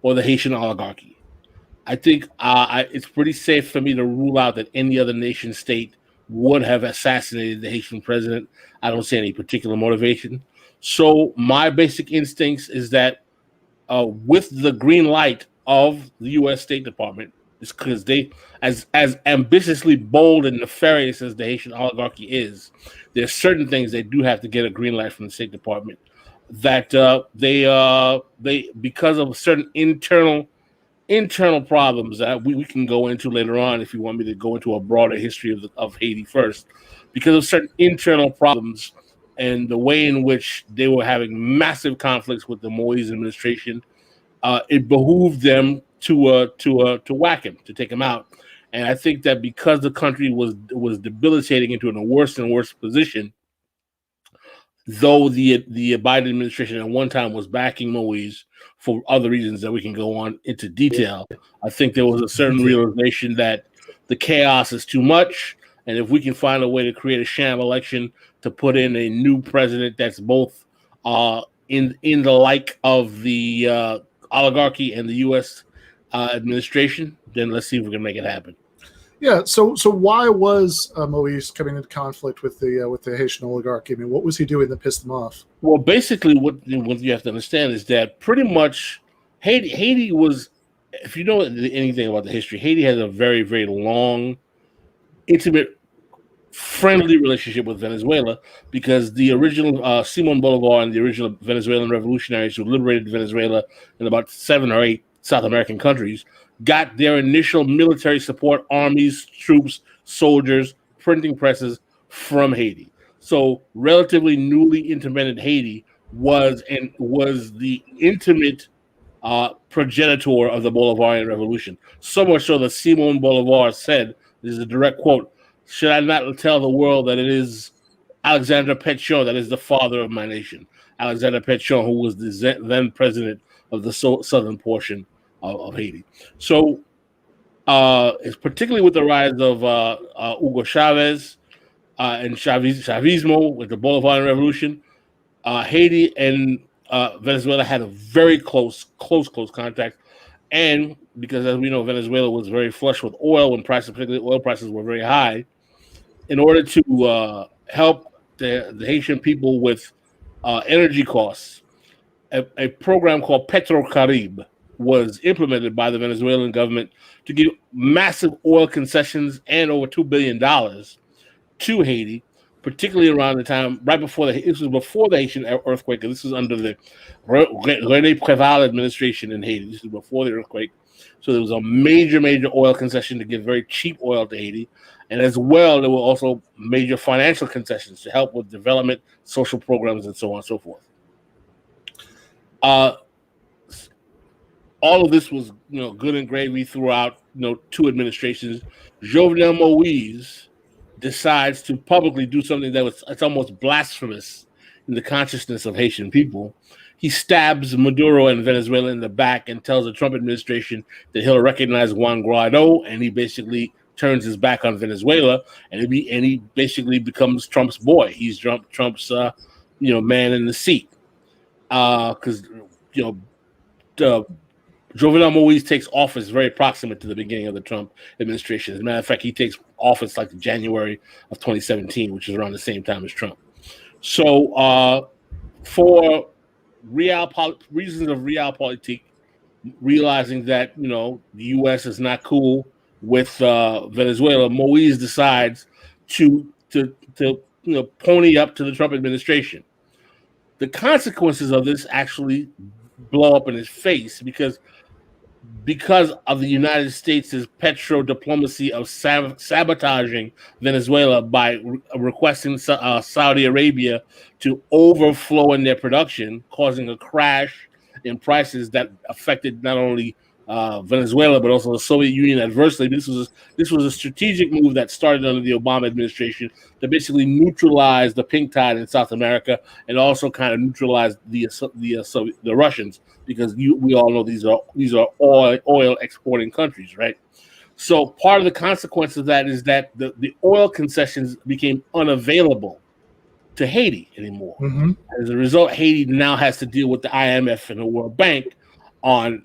or the Haitian oligarchy. I think it's pretty safe for me to rule out that any other nation state would have assassinated the Haitian president. I don't see any particular motivation. So my basic instincts is that with the green light of the U.S. State Department, is because they, as ambitiously bold and nefarious as the Haitian oligarchy is, there's certain things they do have to get a green light from the State Department that they because of certain internal problems that we can go into later on if you want me to go into a broader history of Haiti first, because of certain internal problems and the way in which they were having massive conflicts with the Moïse administration, it behooved them to whack him, to take him out. And I think that because the country was debilitating into a worse and worse position, though the Biden administration at one time was backing Moïse for other reasons that we can go on into detail, I think there was a certain realization that the chaos is too much, and if we can find a way to create a sham election to put in a new president that's both in the like of the oligarchy and the U.S. Administration, then let's see if we can make it happen. Yeah. So why was Moïse coming into conflict with the Haitian oligarchy? I mean, what was he doing that pissed them off? Well, basically, what you have to understand is that pretty much Haiti was, if you know anything about the history, Haiti has a very, very long, intimate, friendly relationship with Venezuela, because the original Simon Bolivar and the original Venezuelan revolutionaries who liberated Venezuela in about 7 or 8 South American countries got their initial military support, armies, troops, soldiers, printing presses from Haiti. So relatively newly independent Haiti was the intimate progenitor of the Bolivarian Revolution. So much so that Simon Bolivar said, this is a direct quote, "Should I not tell the world that it is Alexandre Pétion that is the father of my nation?" Alexandre Pétion, who was the then president of the southern portion of Haiti. So it's particularly with the rise of Hugo Chavez and Chavismo with the Bolivarian Revolution, Haiti and Venezuela had a very close contact. And because, as we know, Venezuela was very flush with oil when particularly oil prices were very high, in order to help the Haitian people with energy costs, a program called Petrocaribe was implemented by the Venezuelan government to give massive oil concessions and over $2 billion to Haiti, particularly around the time this was before the Haitian earthquake, and this was under the René Préval administration in Haiti. This is before the earthquake. So there was a major oil concession to give very cheap oil to Haiti. And as well, there were also major financial concessions to help with development, social programs, and so on and so forth. All of this was, good and gravy throughout, 2 administrations. Jovenel Moïse decides to publicly do something it's almost blasphemous in the consciousness of Haitian people. He stabs Maduro and Venezuela in the back and tells the Trump administration that he'll recognize Juan Guaido, and he basically turns his back on Venezuela, and he basically becomes Trump's boy. He's Trump's man in the seat, because Jovenel Moïse takes office very proximate to the beginning of the Trump administration. As a matter of fact, he takes office like January of 2017, which is around the same time as Trump. So for reasons of realpolitik, realizing that the U.S. is not cool with Venezuela, Moïse decides to pony up to the Trump administration. The consequences of this actually blow up in his face because of the United States' petro diplomacy of sabotaging Venezuela by requesting Saudi Arabia to overflow in their production, causing a crash in prices that affected not only Venezuela, but also the Soviet Union adversely. This was a strategic move that started under the Obama administration to basically neutralize the pink tide in South America and also kind of neutralize the Russians, because we all know these are oil exporting countries, right? So part of the consequence of that is that the oil concessions became unavailable to Haiti anymore. Mm-hmm. As a result, Haiti now has to deal with the IMF and the World Bank on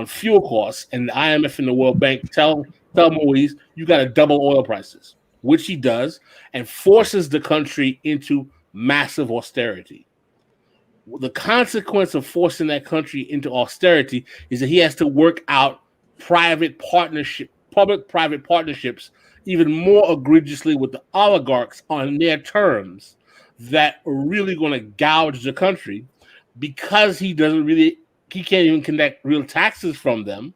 fuel costs, and the IMF and the World Bank tell Moïse, you got to double oil prices, which he does, and forces the country into massive austerity. The consequence of forcing that country into austerity is that he has to work out public-private partnerships even more egregiously with the oligarchs on their terms that are really going to gouge the country, because he can't even collect real taxes from them,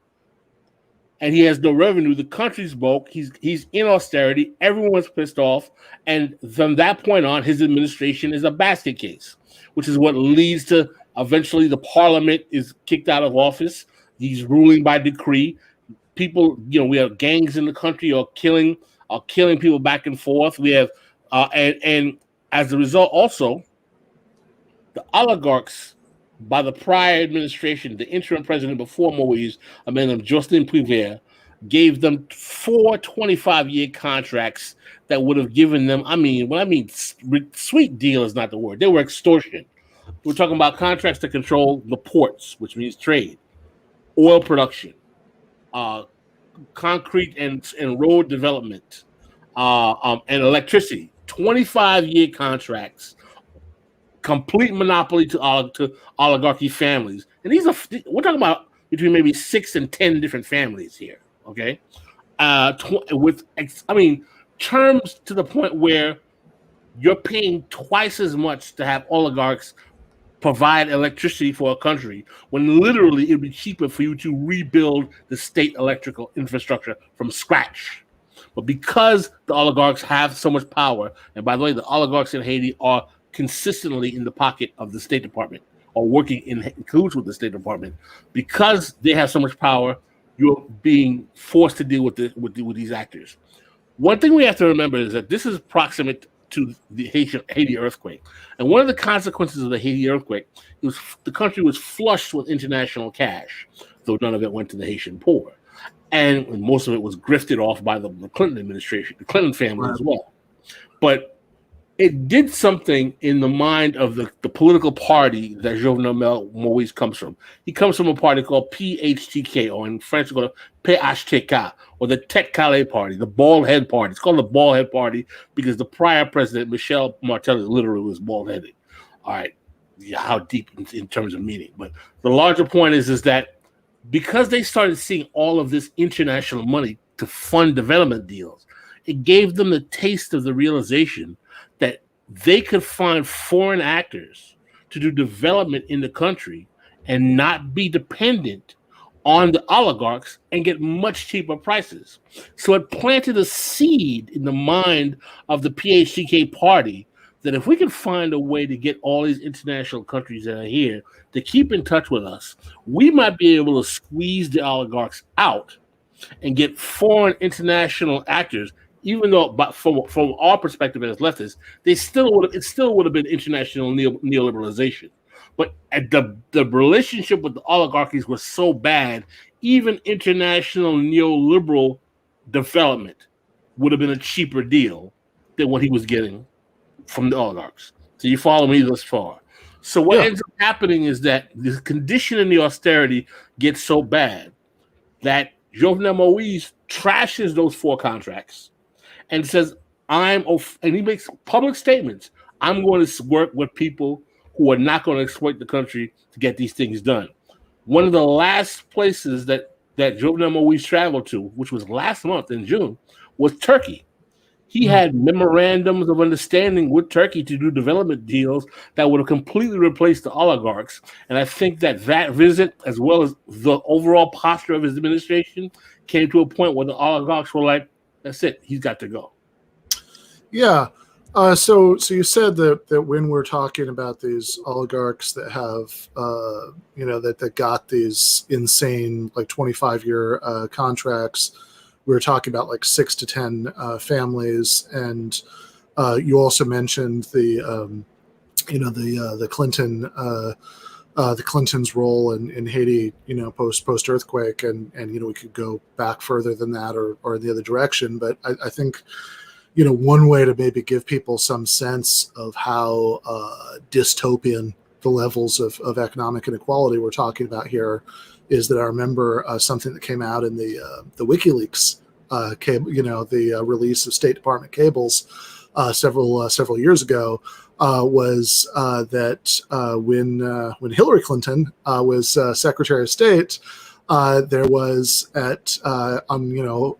and he has no revenue. The country's broke. He's in austerity. Everyone's pissed off, and from that point on, his administration is a basket case, which is what leads to eventually the parliament is kicked out of office. He's ruling by decree. People, we have gangs in the country are killing people back and forth. We have, and as a result, also the oligarchs, by the prior administration, the interim president before Moïse, a man named Justin Privé, gave them 4 25-year contracts that would have given them, sweet deal is not the word. They were extortion. We're talking about contracts to control the ports, which means trade, oil production, concrete and road development, and electricity. 25-year contracts, complete monopoly to oligarchy families, and we're talking about between maybe 6 and 10 different families here. Okay, terms to the point where you're paying twice as much to have oligarchs provide electricity for a country, when literally it'd be cheaper for you to rebuild the state electrical infrastructure from scratch. But because the oligarchs have so much power, and by the way, the oligarchs in Haiti are consistently in the pocket of the State Department or working in cahoots with the State Department, because they have so much power, you're being forced to deal with these actors. One thing we have to remember is that this is proximate to the Haiti earthquake. And one of the consequences of the Haiti earthquake was the country was flushed with international cash, though none of it went to the Haitian poor. And most of it was grifted off by the Clinton administration, the Clinton family as well. But it did something in the mind of the political party that Jovenel Moïse comes from. He comes from a party called PHTK, or in French, called PHTK, or the Tête Calais party, the bald head party. It's called the bald head party because the prior president, Michel Martelly, literally was bald headed. All right, how deep in terms of meaning. But the larger point is that because they started seeing all of this international money to fund development deals, it gave them the taste of the realization that they could find foreign actors to do development in the country and not be dependent on the oligarchs and get much cheaper prices. So it planted a seed in the mind of the PHTK party that if we can find a way to get all these international countries that are here to keep in touch with us, we might be able to squeeze the oligarchs out and get foreign international actors. Even though, but from our perspective as leftists, it still would have been international neoliberalization. But the relationship with the oligarchies was so bad, even international neoliberal development would have been a cheaper deal than what he was getting from the oligarchs. So you follow me this far. So what ends up happening is that the condition in the austerity gets so bad that Jovenel Moïse trashes those 4 contracts and says, and he makes public statements, I'm going to work with people who are not going to exploit the country to get these things done. One of the last places that Jovenel Moïse traveled to, which was last month in June, was Turkey. He had memorandums of understanding with Turkey to do development deals that would have completely replaced the oligarchs. And I think that visit, as well as the overall posture of his administration, came to a point where the oligarchs were like, that's it, he's got to go. Yeah. So you said that when we're talking about these oligarchs that have, that got these insane like 25-year contracts, we were talking about like 6 to 10 families, and you also mentioned the Clinton. The Clintons' role in Haiti, post earthquake, and we could go back further than that, or in the other direction. But I think, one way to maybe give people some sense of how dystopian the levels of economic inequality we're talking about here is that I remember something that came out in the WikiLeaks cable, the release of State Department cables several years ago. Was that when Hillary Clinton was Secretary of State, there was on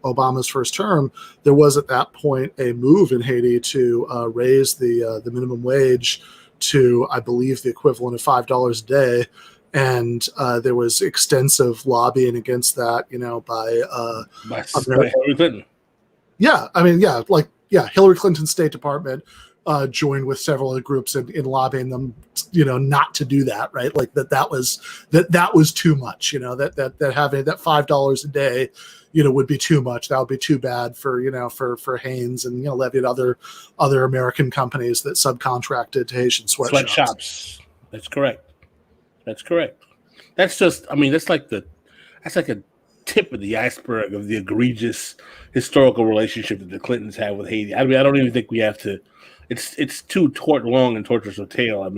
Obama's first term, there was at that point a move in Haiti to raise the minimum wage to, I believe, the equivalent of $5 a day, and there was extensive lobbying against that, by Hillary Clinton. Hillary Clinton's State Department joined with several other groups in lobbying them, not to do that, right? Like that was too much, that having that $5 a day, would be too much. That would be too bad for Haynes and Levy and other American companies that subcontracted to Haitian sweatshops. That's correct. That's just, that's like a tip of the iceberg of the egregious historical relationship that the Clintons have with Haiti. I don't even think we have to. It's too long and torturous a tale.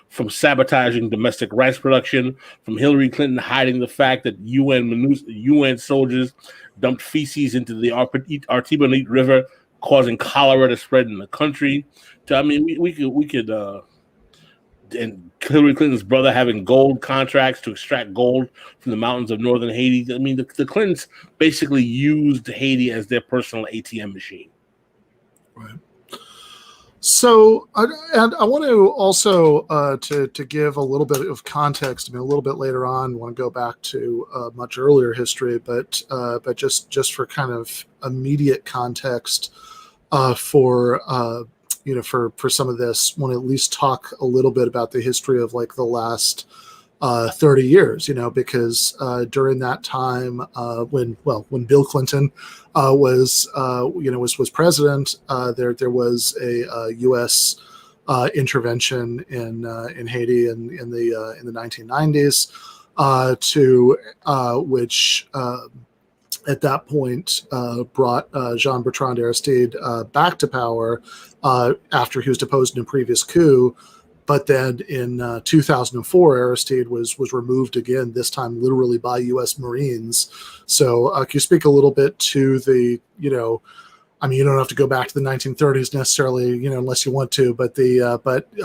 From sabotaging domestic rice production, from Hillary Clinton hiding the fact that UN soldiers dumped feces into the Artibonite River, causing cholera to spread in the country. We could. And Hillary Clinton's brother having gold contracts to extract gold from the mountains of northern Haiti. The Clintons basically used Haiti as their personal ATM machine. Right. So, and I want to also to give a little bit of context. A little bit later on, I want to go back to much earlier history, but just for kind of immediate context for some of this, want to at least talk a little bit about the history of like the last 30 years, because during that time, when Bill Clinton was president, there was a U.S. Intervention in Haiti in the 1990s, which at that point brought Jean-Bertrand Aristide back to power after he was deposed in a previous coup. But then in 2004, Aristide was removed again, this time literally by U.S. Marines. So can you speak a little bit to the, you don't have to go back to the 1930s necessarily, unless you want to, but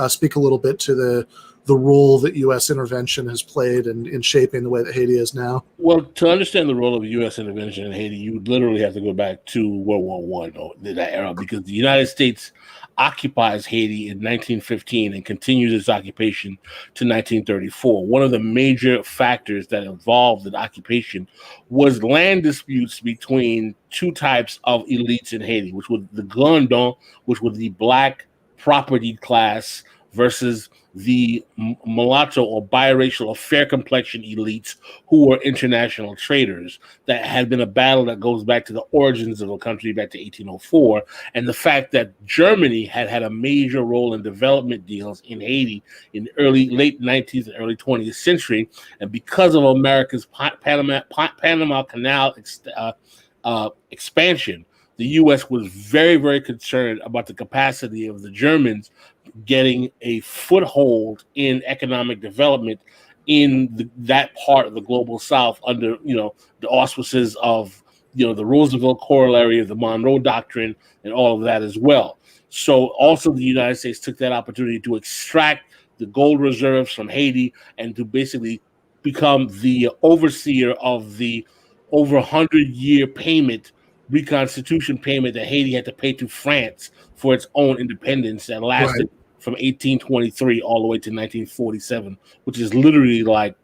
speak a little bit to the role that U.S. intervention has played in shaping the way that Haiti is now? Well, to understand the role of U.S. intervention in Haiti, you would literally have to go back to World War I or that era, because the United States occupies Haiti in 1915 and continues its occupation to 1934. One of the major factors that involved the occupation was land disputes between two types of elites in Haiti, which was the Glandons, which was the black property class, versus the mulatto or biracial or fair complexion elites who were international traders. That had been a battle that goes back to the origins of the country, back to 1804. And the fact that Germany had a major role in development deals in Haiti in the late 19th and early 20th century. And because of America's Panama Canal expansion, the U.S. was very, very concerned about the capacity of the Germans getting a foothold in economic development in that part of the global South under, the auspices of, the Roosevelt corollary of the Monroe Doctrine and all of that as well. So also the United States took that opportunity to extract the gold reserves from Haiti and to basically become the overseer of the over 100-year reconstitution payment that Haiti had to pay to France for its own independence that lasted from 1823 all the way to 1947, which is literally like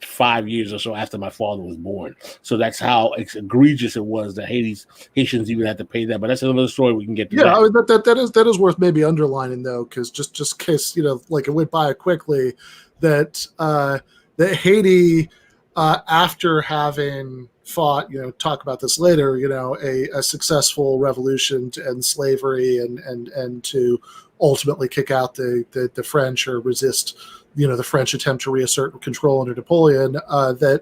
5 years or so after my father was born. So that's how egregious it was that Haitians even had to pay that. But that's another story we can get to. Yeah, I mean, that is worth maybe underlining though, because just in case like it went by quickly, that that Haiti, after having fought, talk about this later, a successful revolution to end slavery and to ultimately kick out the French or resist, the French attempt to reassert control under Napoleon, that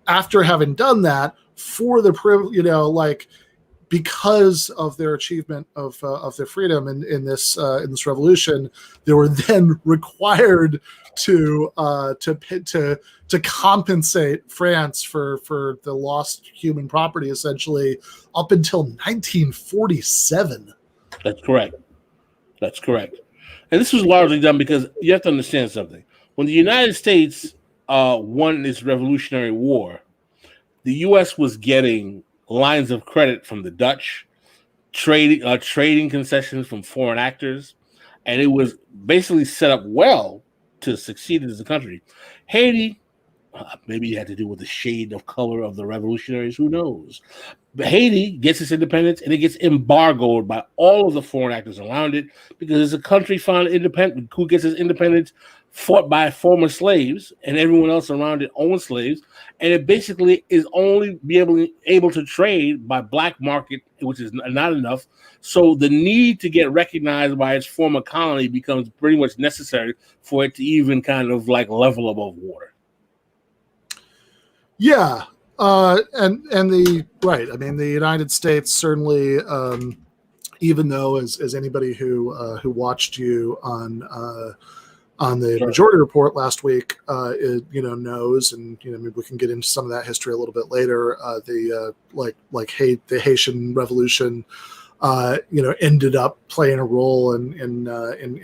after having done that, for the because of their achievement of their freedom in this revolution, they were then required to compensate France for the lost human property, essentially up until 1947. That's correct. And this was largely done because you have to understand something. When the United States won its Revolutionary War, the U.S. was getting lines of credit from the Dutch, trading concessions from foreign actors, and it was basically set up well to succeed as a country. Haiti, maybe it had to do with the shade of color of the revolutionaries, who knows? But Haiti gets its independence and it gets embargoed by all of the foreign actors around it because it's a country found independent. Who gets its independence? Fought by former slaves, and everyone else around it owns slaves, and it basically is only able to trade by black market, which is not enough. So the need to get recognized by its former colony becomes pretty much necessary for it to even kind of like level above water. Yeah, and the right. I mean, the United States certainly, even though as anybody who watched you on the Majority Report last week, knows, and maybe we can get into some of that history a little bit later. The Haitian Revolution, ended up playing a role in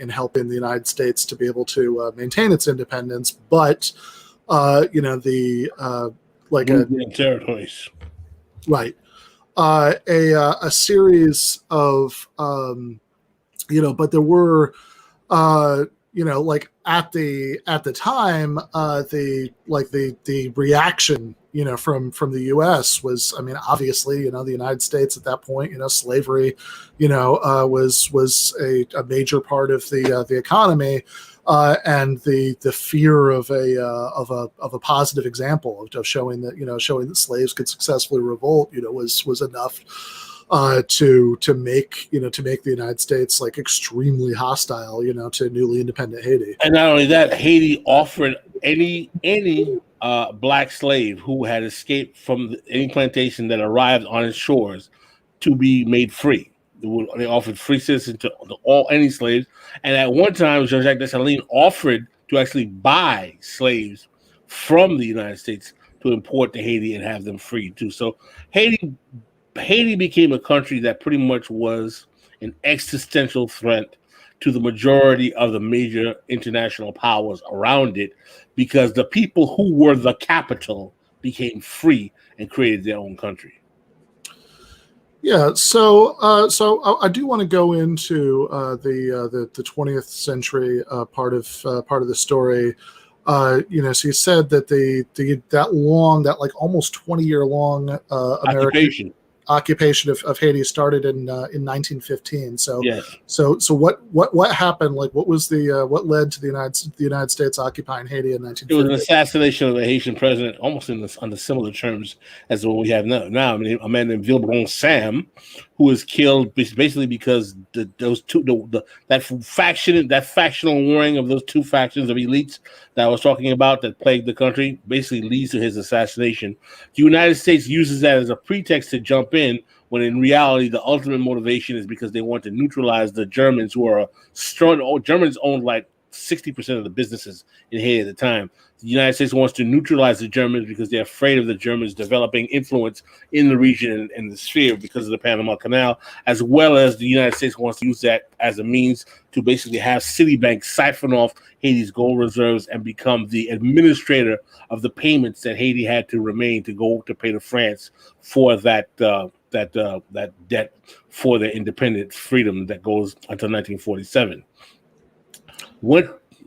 helping the United States to be able to maintain its independence, but territories, right? A series of but there were. At the time, the reaction, from the U.S. was, I mean, obviously, the United States at that point, slavery, was a major part of the economy, and the fear of a positive example of showing that slaves could successfully revolt, was enough. To make the United States extremely hostile, to newly independent Haiti. And not only that, Haiti offered any black slave who had escaped from any plantation that arrived on its shores to be made free. They offered free citizenship to any slaves. And at one time, Jean-Jacques Dessalines offered to actually buy slaves from the United States to import to Haiti and have them free too. So Haiti became a country that pretty much was an existential threat to the majority of the major international powers around it, because the people who were the capital became free and created their own country. Yeah, so I do want to go into the 20th century part of the story. So you said that that almost 20-year long American occupation of Haiti started in 1915. So yes. So what happened? What was what led to the United States occupying Haiti in 1915? It was an assassination of a Haitian president, almost under similar terms as the one we have now. I mean, a man named Villebron Sam, who was killed basically because that factional warring of those two factions of elites that I was talking about that plagued the country basically leads to his assassination. The United States uses that as a pretext to jump in, when in reality the ultimate motivation is because they want to neutralize the Germans, who are strong. Germans owned 60% of the businesses in Haiti at the time. The United States wants to neutralize the Germans because they're afraid of the Germans developing influence in the region and the sphere because of the Panama Canal, as well as the United States wants to use that as a means to basically have Citibank siphon off Haiti's gold reserves and become the administrator of the payments that Haiti had to remain to go to pay to France for that debt for their independent freedom that goes until 1947.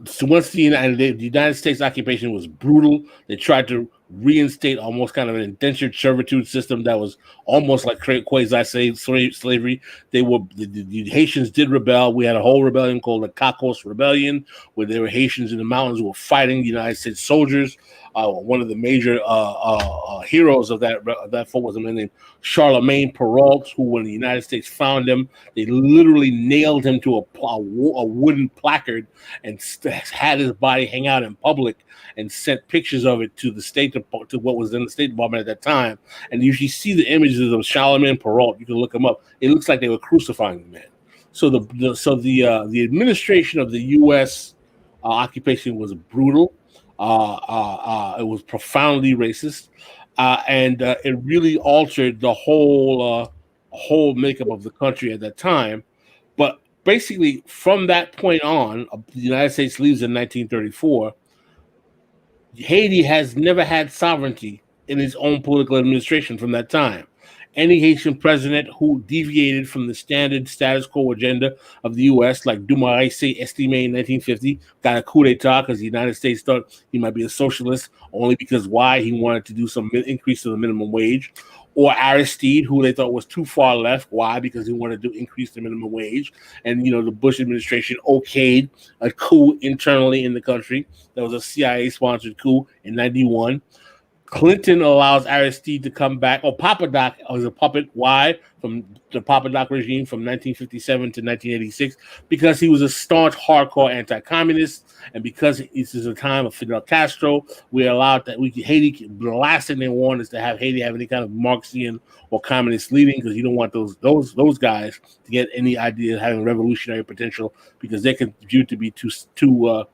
So once the United States occupation was brutal, they tried to reinstate almost kind of an indentured servitude system that was almost like quasi-slavery. The Haitians did rebel. We had a whole rebellion called the Cacos Rebellion, where there were Haitians in the mountains who were fighting the United States soldiers. One of the major heroes of that folk was a man named Charlemagne Perrault, who, when the United States found him, they literally nailed him to a wooden placard and had his body hang out in public, and sent pictures of it to what was in the State Department at that time. And you see the images of Charlemagne Perrault. You can look them up. It looks like they were crucifying the man. So the administration of the U.S. Occupation was brutal. It was profoundly racist, and it really altered the whole makeup of the country at that time. But basically, from that point on, the United States leaves in 1934. Haiti has never had sovereignty in its own political administration from that time. Any Haitian president who deviated from the standard status quo agenda of the U.S., like Duvalier estimé in 1950, got a coup d'etat because the United States thought he might be a socialist, only because why? He wanted to do some increase to the minimum wage. Or Aristide, who they thought was too far left. Why? Because he wanted to increase the minimum wage. And, the Bush administration okayed a coup internally in the country. That was a CIA-sponsored coup in 91. Clinton allows Aristide to come back. Papa Doc was a puppet. Why? From the Papa Doc regime from 1957 to 1986, because he was a staunch, hardcore anti-communist, and because this is a time of Fidel Castro, we allowed that Haiti. The last thing they want is to have Haiti have any kind of Marxian or communist leading, because you don't want those guys to get any idea of having revolutionary potential, because they can viewed to be too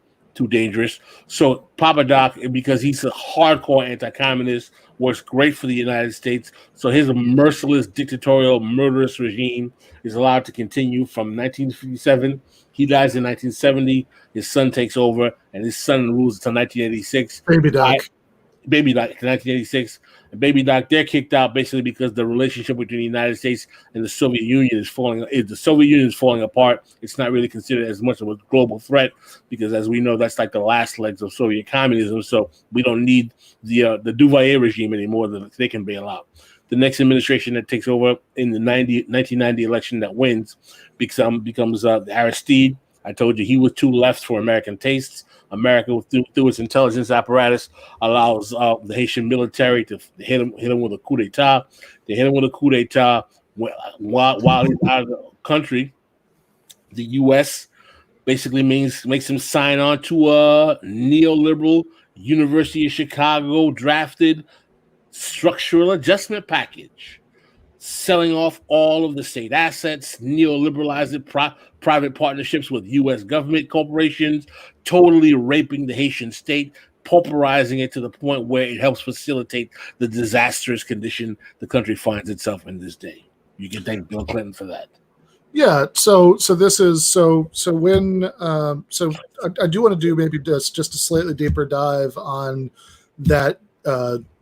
dangerous. So Papa Doc, because he's a hardcore anti-communist, works great for the United States. So his merciless, dictatorial, murderous regime is allowed to continue from 1957. He dies in 1970. His son takes over, and his son rules until 1986. Baby Doc, 1986. And Baby Doc, they're kicked out basically because the relationship between the United States and the Soviet Union is falling. The Soviet Union is falling apart. It's not really considered as much of a global threat because, as we know, that's like the last legs of Soviet communism. So we don't need the Duvalier regime anymore. That they can bail out. The next administration that takes over in the 1990 election that wins becomes Aristide. I told you he was too left for American tastes. America, through its intelligence apparatus, allows the Haitian military to hit him with a coup d'etat. They hit him with a coup d'etat while he's out of the country. The U.S. basically makes him sign on to a neoliberal University of Chicago drafted structural adjustment package, selling off all of the state assets, neoliberalizing private partnerships with U.S. government corporations, totally raping the Haitian state, pauperizing it to the point where it helps facilitate the disastrous condition the country finds itself in this day. You can thank Bill Clinton for that. Yeah. So this is so when so I do want to do maybe just a slightly deeper dive on that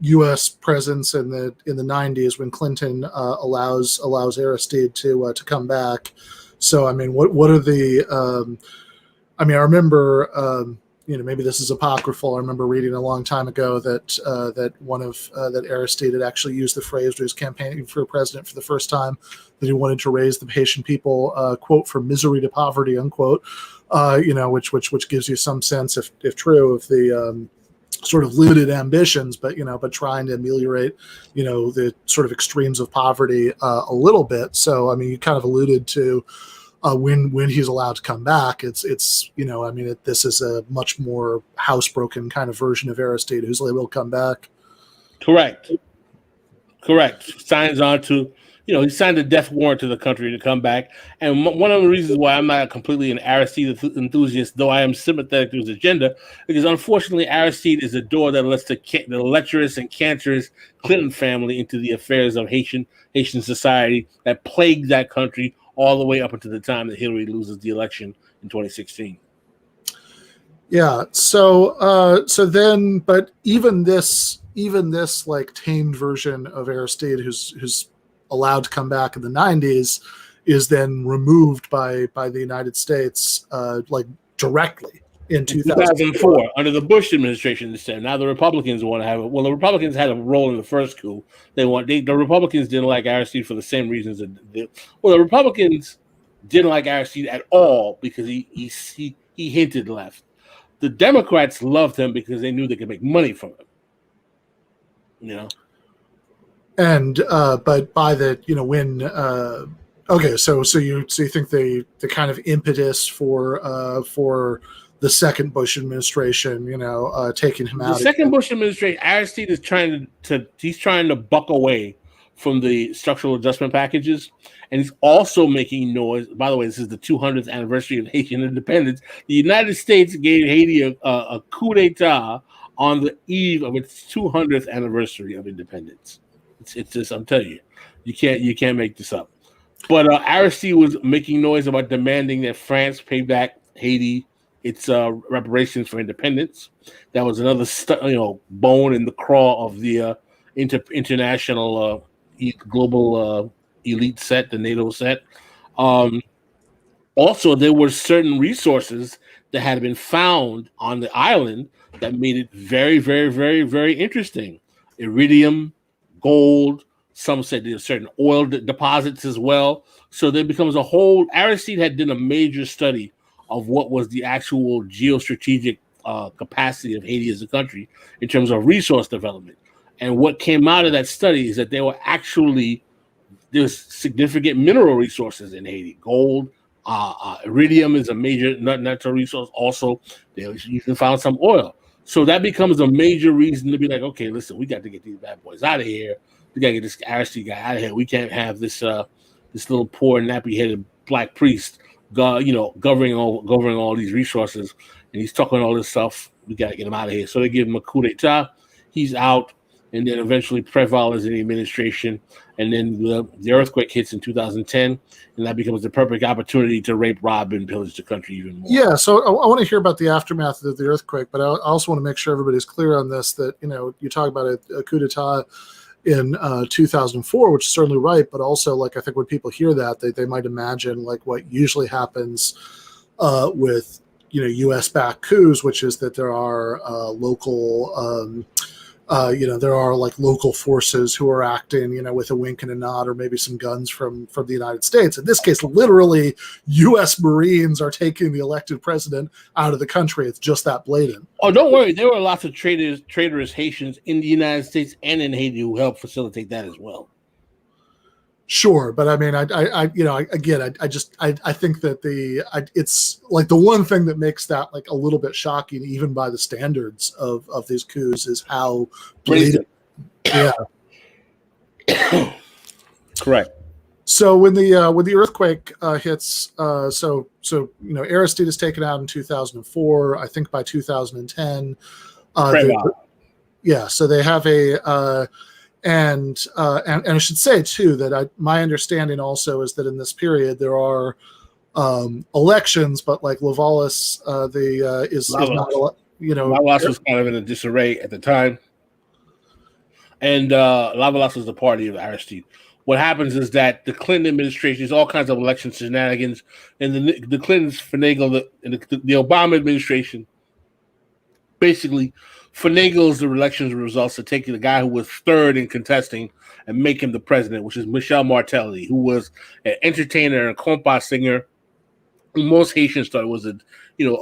U.S. presence in the 90s when Clinton allows Aristide to come back. So I mean, what are the? I mean, I remember maybe this is apocryphal. I remember reading a long time ago that that Aristide had actually used the phrase when he was campaigning for president for the first time that he wanted to raise the Haitian people, quote, from misery to poverty, unquote. Which gives you some sense, if true, of the sort of limited ambitions, but trying to ameliorate, the sort of extremes of poverty a little bit. So, I mean, you kind of alluded to when he's allowed to come back, this is a much more housebroken kind of version of Aristide who's able to come back. Correct. Signs on to, he signed a death warrant to the country to come back. And one of the reasons why I'm not completely an Aristide enthusiast, though I am sympathetic to his agenda, because unfortunately Aristide is a door that lets the lecherous and cancerous Clinton family into the affairs of Haitian society that plagued that country all the way up until the time that Hillary loses the election in 2016. Yeah. So then, but even this like tamed version of Aristide, who's allowed to come back in the 90s, is then removed by the United States, like directly. in 2004 under the Bush administration. This time, now the Republicans want to have it. Well, the Republicans had a role in the first coup. The Republicans didn't like Aristide for the same reasons the Republicans didn't like Aristide at all because he hinted left. The Democrats loved him because they knew they could make money from him. You know. And but by the when okay, so you think the kind of impetus for the second Bush administration, taking him out. The second Bush administration, Aristide is trying to buck away from the structural adjustment packages, and he's also making noise. By the way, this is the 200th anniversary of Haitian independence. The United States gave Haiti a coup d'état on the eve of its 200th anniversary of independence. It's just, I'm telling you can't make this up. But Aristide was making noise about demanding that France pay back Haiti its reparations for independence. That was another bone in the craw of the international global elite set, the NATO set. Also, there were certain resources that had been found on the island that made it very, very, very, very interesting. Iridium, gold. Some said there's certain oil deposits as well. So there becomes a whole. Aristide had done a major study of what was the actual geostrategic capacity of Haiti as a country in terms of resource development. And what came out of that study is that there's significant mineral resources in Haiti. Gold, iridium is a major natural resource. Also, you can find some oil. So that becomes a major reason to be like, okay, listen, we got to get these bad boys out of here. We got to get this Aristide guy out of here. We can't have this little poor nappy-headed black priest, governing all these resources, and he's talking all this stuff. We got to get him out of here. So they give him a coup d'état. He's out, and then eventually Preval is in the administration, and then the earthquake hits in 2010, and that becomes the perfect opportunity to rape, rob, and pillage the country even more. Yeah, so I want to hear about the aftermath of the earthquake, but I also want to make sure everybody's clear on this, that, you talk about a coup d'état in 2004, which is certainly right, but also, I think when people hear that, they might imagine what usually happens with U.S.-backed coups, which is that there are local local forces who are acting with a wink and a nod, or maybe some guns from the United States. In this case, literally, U.S. Marines are taking the elected president out of the country. It's just that blatant. Oh, don't worry. There were lots of traitorous Haitians in the United States and in Haiti who helped facilitate that as well. Sure, but I mean, I think that it's the one thing that makes that a little bit shocking, even by the standards of these coups, is how blatant. Yeah, correct. So when the earthquake hits, Aristide is taken out in 2004. I think by 2010, so they have a. And I should say too that my understanding also is that in this period there are elections, but Lavalas is not Lavalas was kind of in a disarray at the time, and Lavalas was the party of Aristide. What happens is that the Clinton administration, there's all kinds of election shenanigans, and the Clintons finagle the Obama administration basically finagles the elections results to take the guy who was third in contesting and make him the president, which is Michel Martelly, who was an entertainer and a compas singer, who most Haitians thought was a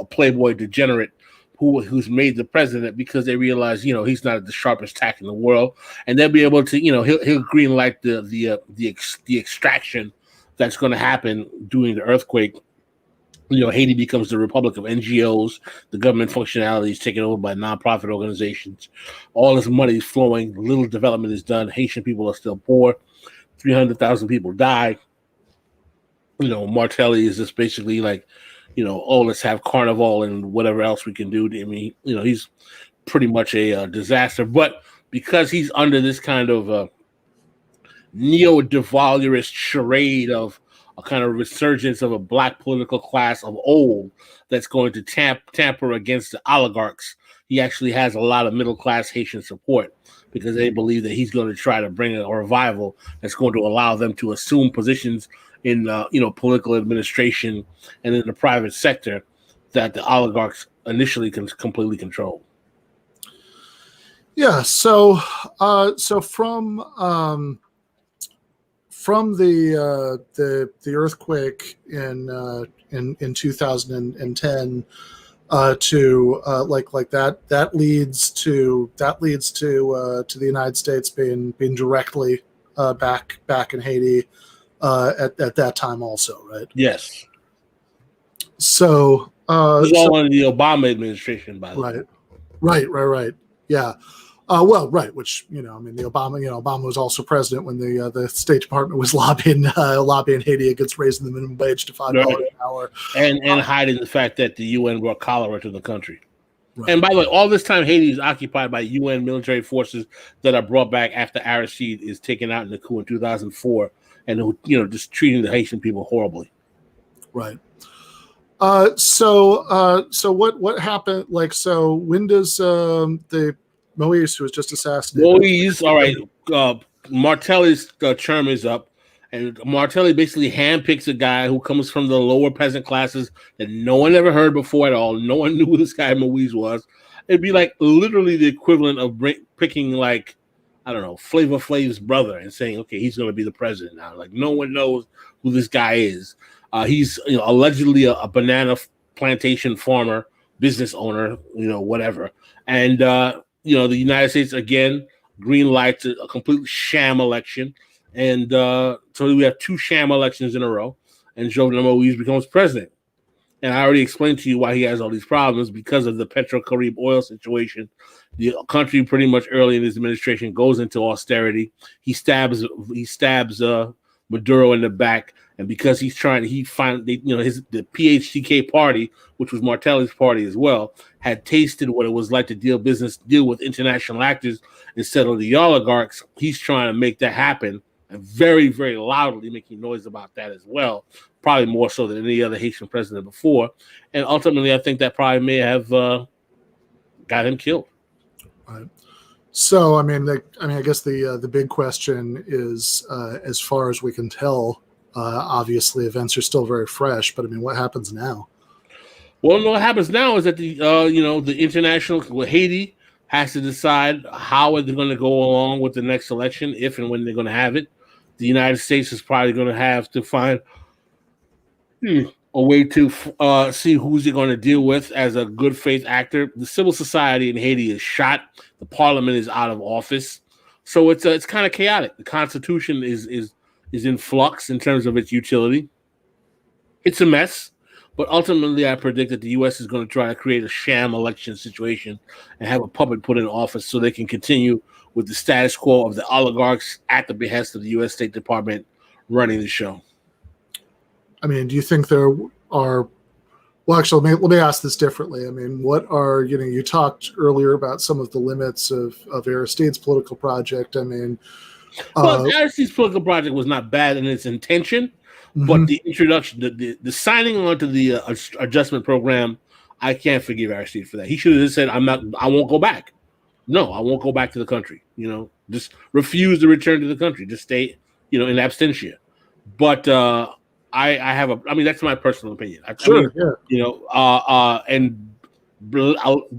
playboy degenerate who's made the president because they realize he's not the sharpest tack in the world, and they'll be able to he'll green light the extraction that's going to happen during the earthquake. Haiti becomes the republic of NGOs. The government functionality is taken over by nonprofit organizations. All this money is flowing. Little development is done. Haitian people are still poor. 300,000 people die. Martelly is just basically let's have carnival and whatever else we can do. I mean, he's pretty much a disaster. But because he's under this kind of neo-Duvalierist charade of a kind of resurgence of a black political class of old that's going to tamper against the oligarchs, he actually has a lot of middle-class Haitian support because they believe that he's going to try to bring a revival that's going to allow them to assume positions in political administration and in the private sector that the oligarchs initially completely controlled. Yeah. So from the earthquake in 2010 to like that leads to the United States being directly back in Haiti at that time also, right? Yes. So it was all under the Obama administration, by the way. Right. Yeah. Well, right, which the Obama was also president when the State Department was lobbying Haiti against raising the minimum wage to $5 an hour, and hiding the fact that the UN brought cholera to the country. Right. And by the way, all this time Haiti is occupied by UN military forces that are brought back after Aristide is taken out in the coup in 2004, and who just treating the Haitian people horribly. Right. So what happened? Like, so when does the Moïse, who was just assassinated? Moïse, all right. Martelly's term is up, and Martelly basically handpicks a guy who comes from the lower peasant classes that no one ever heard before at all. No one knew who this guy Moïse was. It'd be like literally the equivalent of picking, like, I don't know, Flavor Flav's brother and saying, okay, he's going to be the president now. Like, no one knows who this guy is. He's allegedly a banana plantation farmer, business owner, whatever. And the United States again green lights a complete sham election, and so we have 2 sham elections in a row, and Jovenel Moïse becomes president. And I already explained to you why he has all these problems because of the Petro-Carib oil situation. The country pretty much early in his administration goes into austerity. He stabs Maduro in the back, and because the PHTK party, which was Martelly's party as well, had tasted what it was like to deal with international actors instead of the oligarchs. He's trying to make that happen, and very, very loudly making noise about that as well, probably more so than any other Haitian president before. And ultimately, I think that probably may have got him killed. Right. So, I guess the big question is, as far as we can tell, obviously events are still very fresh, but what happens now? Well, what happens now is that the international Haiti has to decide how they're going to go along with the next election, if and when they're going to have it. The United States is probably going to have to find a way to see who's they're going to deal with as a good faith actor. The civil society in Haiti is shot. The parliament is out of office, so it's kind of chaotic. The Constitution is in flux in terms of its utility. It's a mess. But ultimately, I predict that the U.S. is going to try to create a sham election situation and have a puppet put in office so they can continue with the status quo of the oligarchs at the behest of the U.S. State Department running the show. Do you think there are... Well, actually, let me ask this differently. What are, you talked earlier about some of the limits of Aristide's political project. Aristide's political project was not bad in its intention. Mm-hmm. But the introduction, the signing on to the adjustment program, I can't forgive Aristide for that. He should have just said, I won't go back. No, I won't go back to the country. Just refuse to return to the country. Just stay, in absentia. But that's my personal opinion. And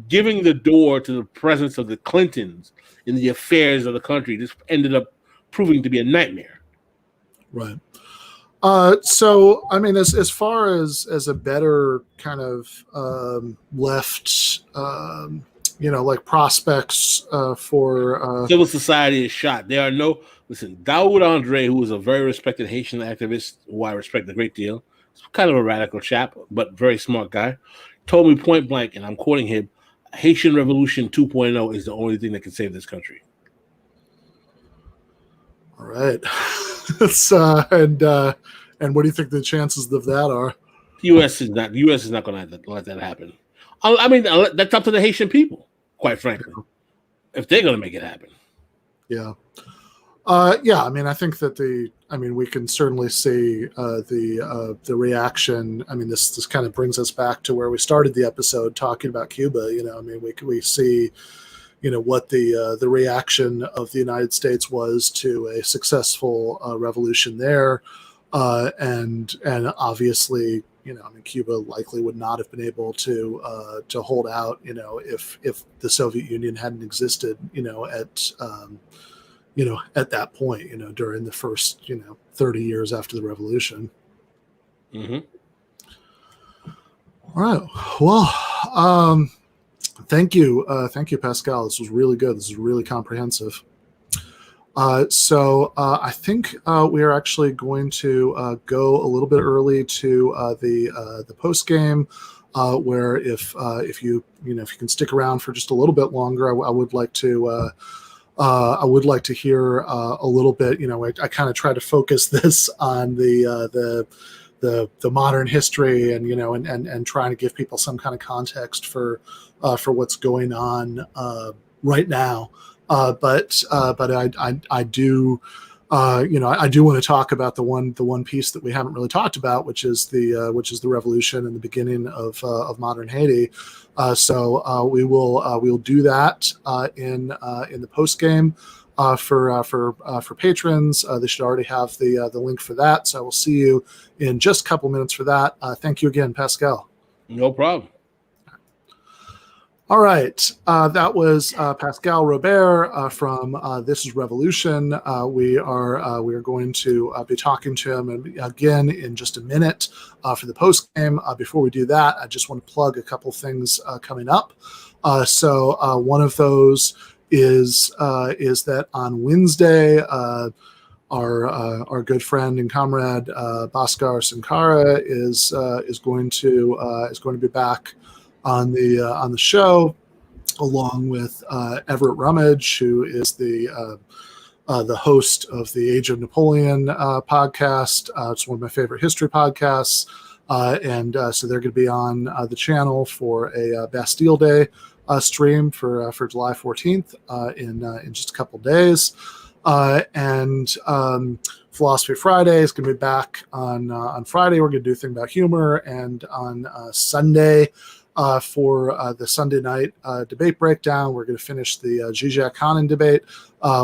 giving the door to the presence of the Clintons in the affairs of the country just ended up proving to be a nightmare. Right. So, as far as a better kind of left, like prospects for... Civil society is shot. There are no... Listen, Daoud Andre, who is a very respected Haitian activist, who I respect a great deal, kind of a radical chap, but very smart guy, told me point blank, and I'm quoting him, Haitian Revolution 2.0 is the only thing that can save this country. All right. And what do you think the chances of that are? The U.S. is not going to let that happen. That's up to the Haitian people, quite frankly, if they're going to make it happen. Yeah. I think that we can certainly see the reaction. This kind of brings us back to where we started the episode talking about Cuba. We see, what the reaction of the United States was to a successful revolution there, and obviously, I mean, Cuba likely would not have been able to hold out, if the Soviet Union hadn't existed, at that point, during the first 30 years after the revolution. Mm-hmm. All right. Well, thank you, Pascal. This was really good. This is really comprehensive. So I think we are actually going to go a little bit early to the post game, where if you can stick around for just a little bit longer, I would like to hear a little bit. I kind of try to focus this on the modern history and trying to give people some kind of context for what's going on right now. But I do want to talk about the one piece that we haven't really talked about, which is the revolution and the beginning of modern Haiti. So we will do that in the post game for patrons. They should already have the link for that. So I will see you in just a couple minutes for that. Thank you again, Pascal. No problem. All right, that was Pascal Robert from This Is Revolution. We are going to be talking to him again in just a minute for the post game. Before we do that, I just want to plug a couple things coming up. So one of those is that on Wednesday, our good friend and comrade Bhaskar Sankara is going to be back on the show, along with Everett Rummage, who is the host of the Age of Napoleon podcast. It's one of my favorite history podcasts, and so they're going to be on the channel for a Bastille Day stream for July 14th in just a couple days. And Philosophy Friday is going to be back on Friday. We're going to do a thing about humor, and on Sunday, for the Sunday night debate breakdown, we're going to finish the Zizek Khanun debate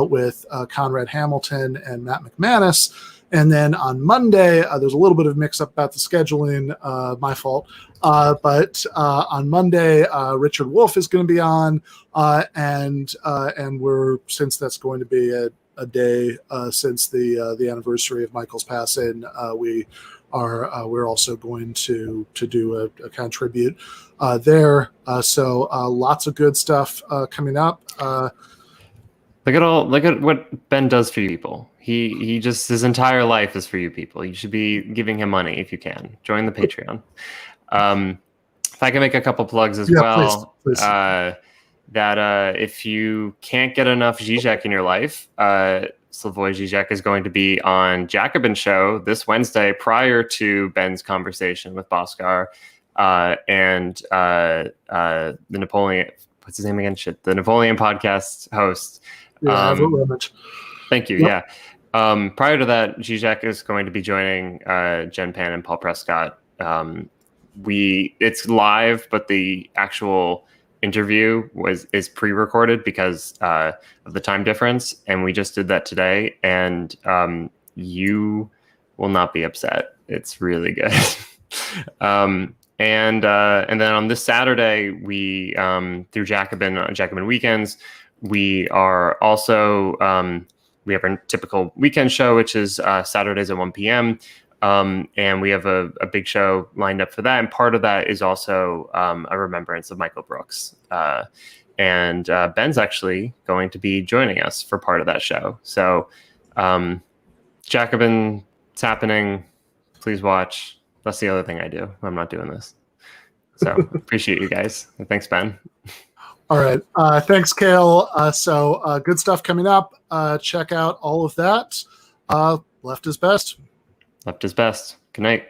with Conrad Hamilton and Matt McManus. And then on Monday, there's a little bit of mix-up about the scheduling, my fault. But on Monday, Richard Wolff is going to be on, and since that's going to be a day since the anniversary of Michael's passing, we're also going to do a kind of tribute there. So lots of good stuff coming up. Look at what Ben does for you people. He just, his entire life is for you people. You should be giving him money if you can. Join the Patreon. If I can make a couple plugs as well. Please. That if you can't get enough Zizek in your life, Slavoj Zizek is going to be on Jacobin Show this Wednesday prior to Ben's conversation with Bhaskar and the Napoleon. What's his name again? The Napoleon podcast host. Thank you. Yeah. Prior to that, Zizek is going to be joining Jen Pan and Paul Prescott. It's live, but the actual interview is pre-recorded because of the time difference, and we just did that today, and you will not be upset. It's really good. And then on this Saturday, we through Jacobin weekends, we are also we have our typical weekend show, which is Saturdays at 1 p.m. And we have a big show lined up for that. And part of that is also a remembrance of Michael Brooks. And Ben's actually going to be joining us for part of that show. So Jacobin, it's happening. Please watch. That's the other thing I do. I'm not doing this. So appreciate you guys. And thanks, Ben. All right. Thanks, Cale. So good stuff coming up. Check out all of that. Left is best. Left is best. Good night.